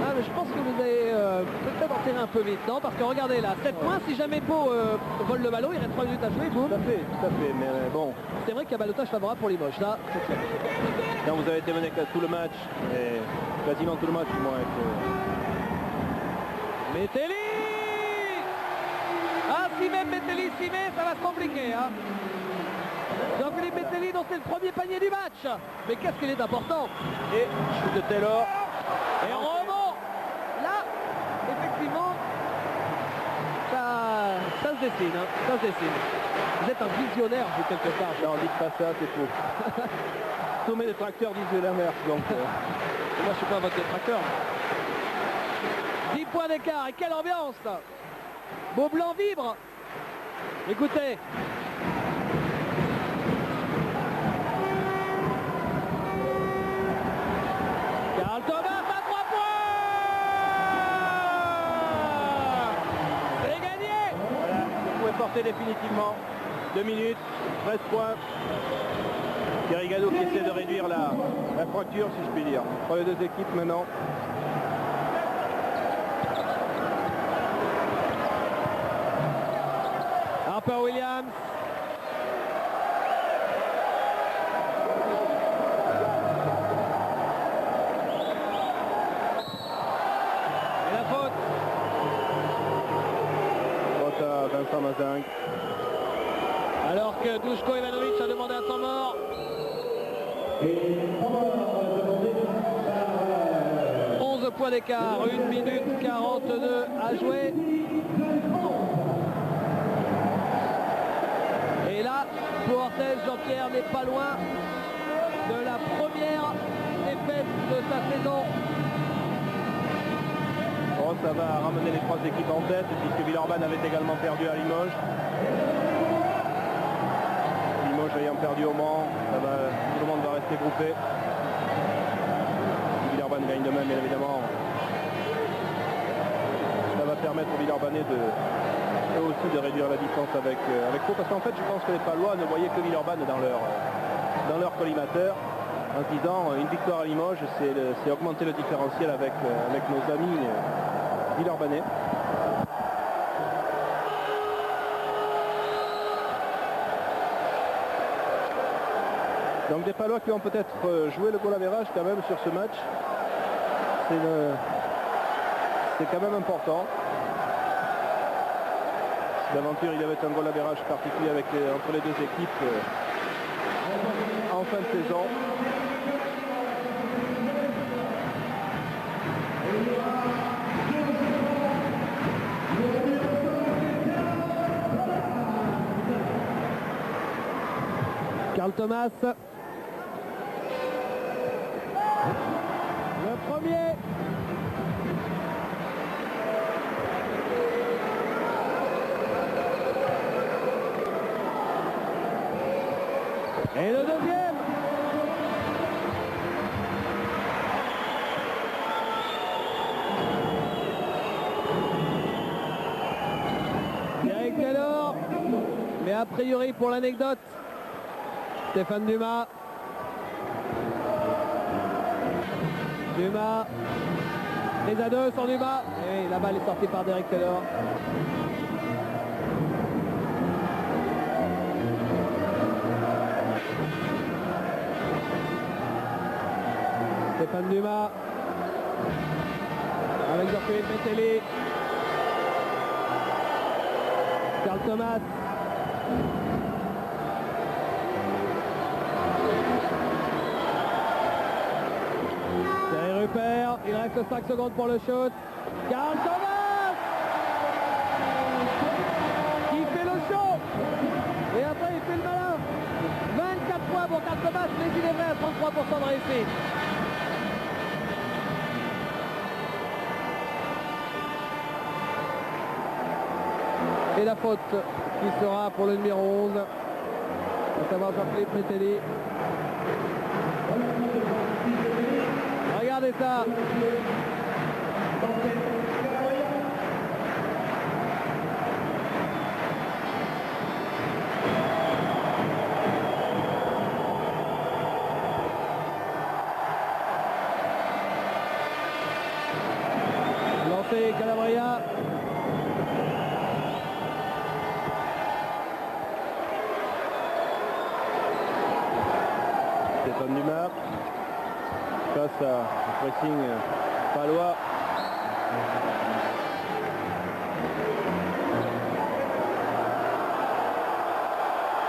Ah, mais je pense que vous avez peut-être enterré un peu vite, non? Parce que regardez là, 7 points, si jamais Pau vole le ballon, il reste 3 minutes à jouer, boum. Tout à fait, mais bon. C'est vrai qu'il y a ballottage favorable pour Limoges, ça, c'est clair. Quand vous avez été mené tout le match, et quasiment tout le match du moins, Metelli! Ah, si même Metelli s'y met, ça va se compliquer, hein. Jean-Philippe Metelli, dont c'est le premier panier du match. Mais qu'est-ce qu'il est important. et chute de Taylor. Et rebond. Là, effectivement, ça se dessine, hein. Ça se dessine. Vous êtes un visionnaire, vous, quelque part. Non, dites pas ça, c'est faux. Tous mes détracteurs disent l'inverse, donc... Moi, je suis pas votre détracteur. 10 points d'écart, et quelle ambiance! Beaublanc vibre. Écoutez. Karl Thomas à 3 points. C'est gagné. Voilà, vous pouvez porter définitivement. 2 minutes, 13 points. Thierry Gadot qui essaie de réduire la fracture, si je puis dire. Pour les deux équipes maintenant. Harper Williams. Et la faute. Faute à Vincent Mazingue. Alors que Duško Ivanović a demandé un temps mort. « 11 points d'écart, 1 minute 42 à jouer. » Et là, pour Orthez, Jean-Pierre n'est pas loin de la première défaite de sa saison. Bon, ça va ramener les 3 équipes en tête, puisque Villeurbanne avait également perdu à Limoges. Limoges ayant perdu au Mans, tout le monde va rester groupé. Si Villeurbanne gagne de même, bien évidemment, ça va permettre aux Villeurbanais eux aussi de réduire la distance avec Pau, parce qu'en fait je pense que les Palois ne voyaient que Villeurbanne dans leur collimateur, en se disant une victoire à Limoges, c'est augmenter le différentiel avec nos amis Villeurbanais. Donc des Palois qui ont peut-être joué le goal average quand même sur ce match. C'est quand même important. D'aventure, il y avait un goal average particulier entre les deux équipes en fin de saison. Karl Thomas. Le premier. Et le deuxième. Eric Taylor. Mais a priori pour l'anecdote, Stéphane Dumas Dumas. Les à 2 sur Dumas. Et la balle est sortie par Derek Taylor. Stéphane Dumas. Avec Jean-Philippe Mételli. Carl Thomas. Thierry Rupert. Il reste 5 secondes pour le shoot. Carl Thomas qui fait le show. Et après il fait le malin. 24 points pour Carl Thomas. Mais il est vrai à 33% de réussite. Et la faute qui sera pour le numéro 11, à savoir Jean-Philippe Mételli. Regardez ça. Lancé Calabria. Stéphane Dumas face au pressing palois.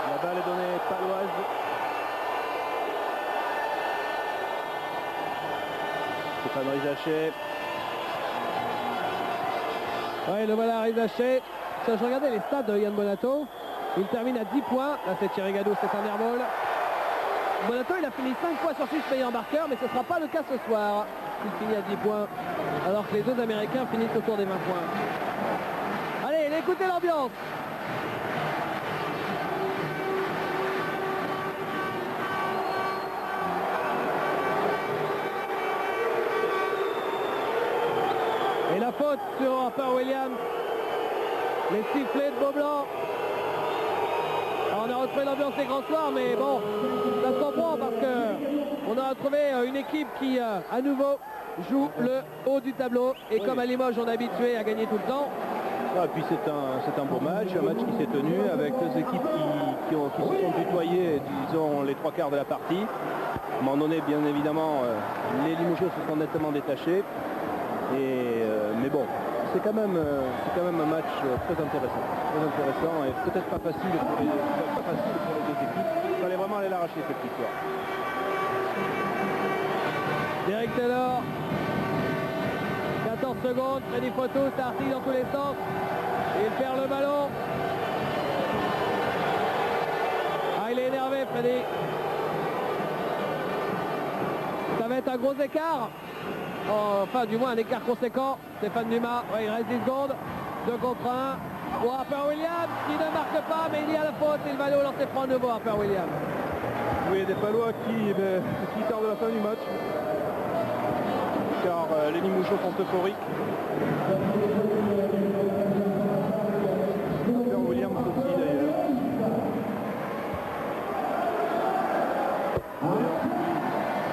La balle est donnée paloise. Stéphane Rizaché. Oui, le voilà Rizaché. Je regardais les stats de Yann Bonato. Il termine à 10 points. Là c'est Thierry Gadou, c'est un airball. Bonato il a fini 5 fois sur 6 meilleur marqueur, mais ce ne sera pas le cas ce soir. Il finit à 10 points, alors que les deux Américains finissent autour des 20 points. Allez, écoutez l'ambiance. Et la faute sur Harper Williams. Les sifflets de Beaublanc. Alors on a retrouvé l'ambiance des grands soirs, mais bon, ça se comprend parce que on a retrouvé une équipe qui, à nouveau, joue le haut du tableau. Et oui, comme à Limoges, on est habitué à gagner tout le temps. Ah, et puis c'est un beau match, un match qui s'est tenu avec deux équipes qui se sont tutoyées, disons, les trois quarts de la partie. À un moment donné, bien évidemment, les Limoges se sont nettement détachés. Mais bon, c'est quand même un match très intéressant et peut-être pas facile pour les deux équipes. Il fallait vraiment aller l'arracher cette victoire. Derek Taylor, 14 secondes, Freddy Foto, ça artille dans tous les sens. Il perd le ballon. Ah, il est énervé, Freddy. Ça va être un gros écart. Oh, enfin, du moins un écart conséquent. Stéphane Dumas, ouais, il reste 10 secondes. 2 contre 1. Pour Harper Williams qui ne marque pas, mais il y a la faute. Et le ballon lancé prend de nouveau Harper Williams. Oui, il y a des Palois qui tardent la fin du match. Car les Limougeaux sont euphoriques. Harper Williams aussi d'ailleurs.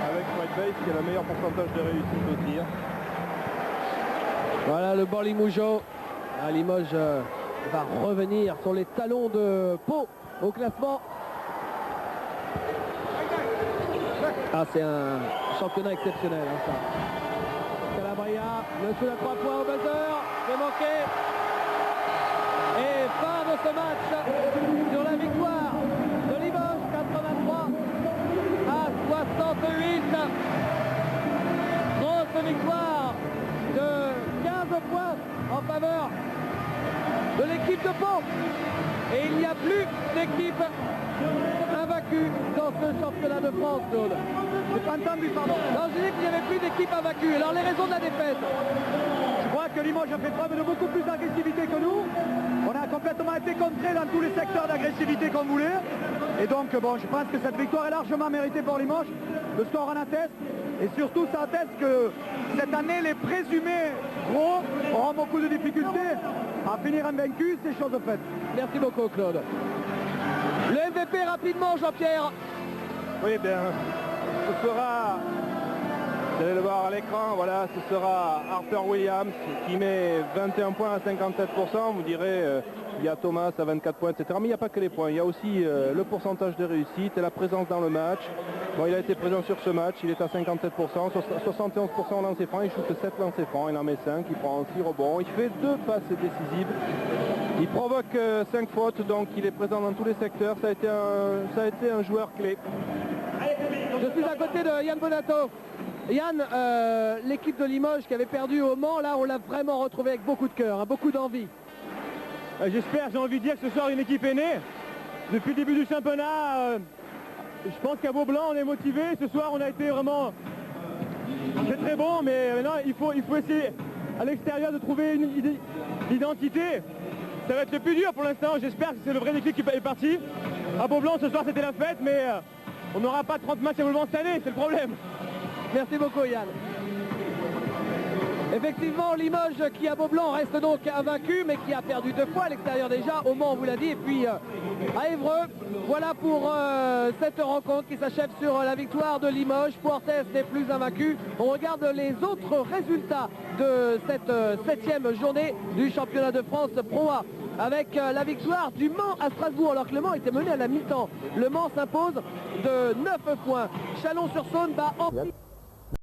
Avec White Base qui a le meilleur pourcentage de réussite au tir. Voilà le banc Limougeau. Ah, Limoges va revenir sur les talons de Pau au classement. Ah, c'est un championnat exceptionnel, hein, ça. Calabria, le coup à 3 points au buzzer, c'est manqué. Et fin de ce match sur la victoire de Limoges, 83 à 68. Grosse victoire de 15 points en faveur de l'équipe de Pau. Et il n'y a plus d'équipe invaincue dans ce championnat de France, Claude. J'ai pas entendu, pardon. Non, je dis qu'il n'y avait plus d'équipe invaincue. Alors les raisons de la défaite. Je crois que Limoges a fait preuve de beaucoup plus d'agressivité que nous. On a complètement été contrés dans tous les secteurs d'agressivité qu'on voulait. Et donc, bon, je pense que cette victoire est largement méritée pour Limoges. Le score en atteste. Et surtout, ça atteste que cette année, les présumés gros auront beaucoup de difficultés à finir invaincus. C'est chose faite. Merci beaucoup, Claude. Le MVP rapidement, Jean-Pierre. Oui, bien, ce sera Vous allez le voir à l'écran, voilà, ce sera Arthur Williams qui met 21 points à 57%. Vous direz, il y a Thomas à 24 points, etc. Mais il n'y a pas que les points, il y a aussi le pourcentage de réussite et la présence dans le match. Bon, il a été présent sur ce match, il est à 57%, 71% en lancer franc, il shoot 7 lancers francs, il en met 5, il prend 6 rebonds, il fait 2 passes décisives. Il provoque 5 fautes, donc il est présent dans tous les secteurs, ça a été un joueur clé. Je suis à côté de Yann Bonato. Yann, l'équipe de Limoges qui avait perdu au Mans, là on l'a vraiment retrouvé avec beaucoup de cœur, hein, beaucoup d'envie. J'espère, j'ai envie de dire que ce soir une équipe est née. Depuis le début du championnat, je pense qu'à Beaublanc on est motivé. Ce soir on a été vraiment très bon, mais maintenant il faut essayer à l'extérieur de trouver une identité. Ça va être le plus dur pour l'instant, j'espère que c'est le vrai déclic qui est parti. À Beaublanc ce soir c'était la fête, mais on n'aura pas 30 matchs à Beaublanc cette année, c'est le problème. Merci beaucoup Yann. Effectivement, Limoges qui à Beaublanc reste donc invaincu, mais qui a perdu 2 fois à l'extérieur déjà, au Mans on vous l'a dit, et puis à Évreux. Voilà pour cette rencontre qui s'achève sur la victoire de Limoges. Poorthès n'est plus invaincu. On regarde les autres résultats de cette 7e journée du championnat de France Pro A. Avec la victoire du Mans à Strasbourg, alors que le Mans était mené à la mi-temps. Le Mans s'impose de 9 points. Chalon-sur-Saône bat en...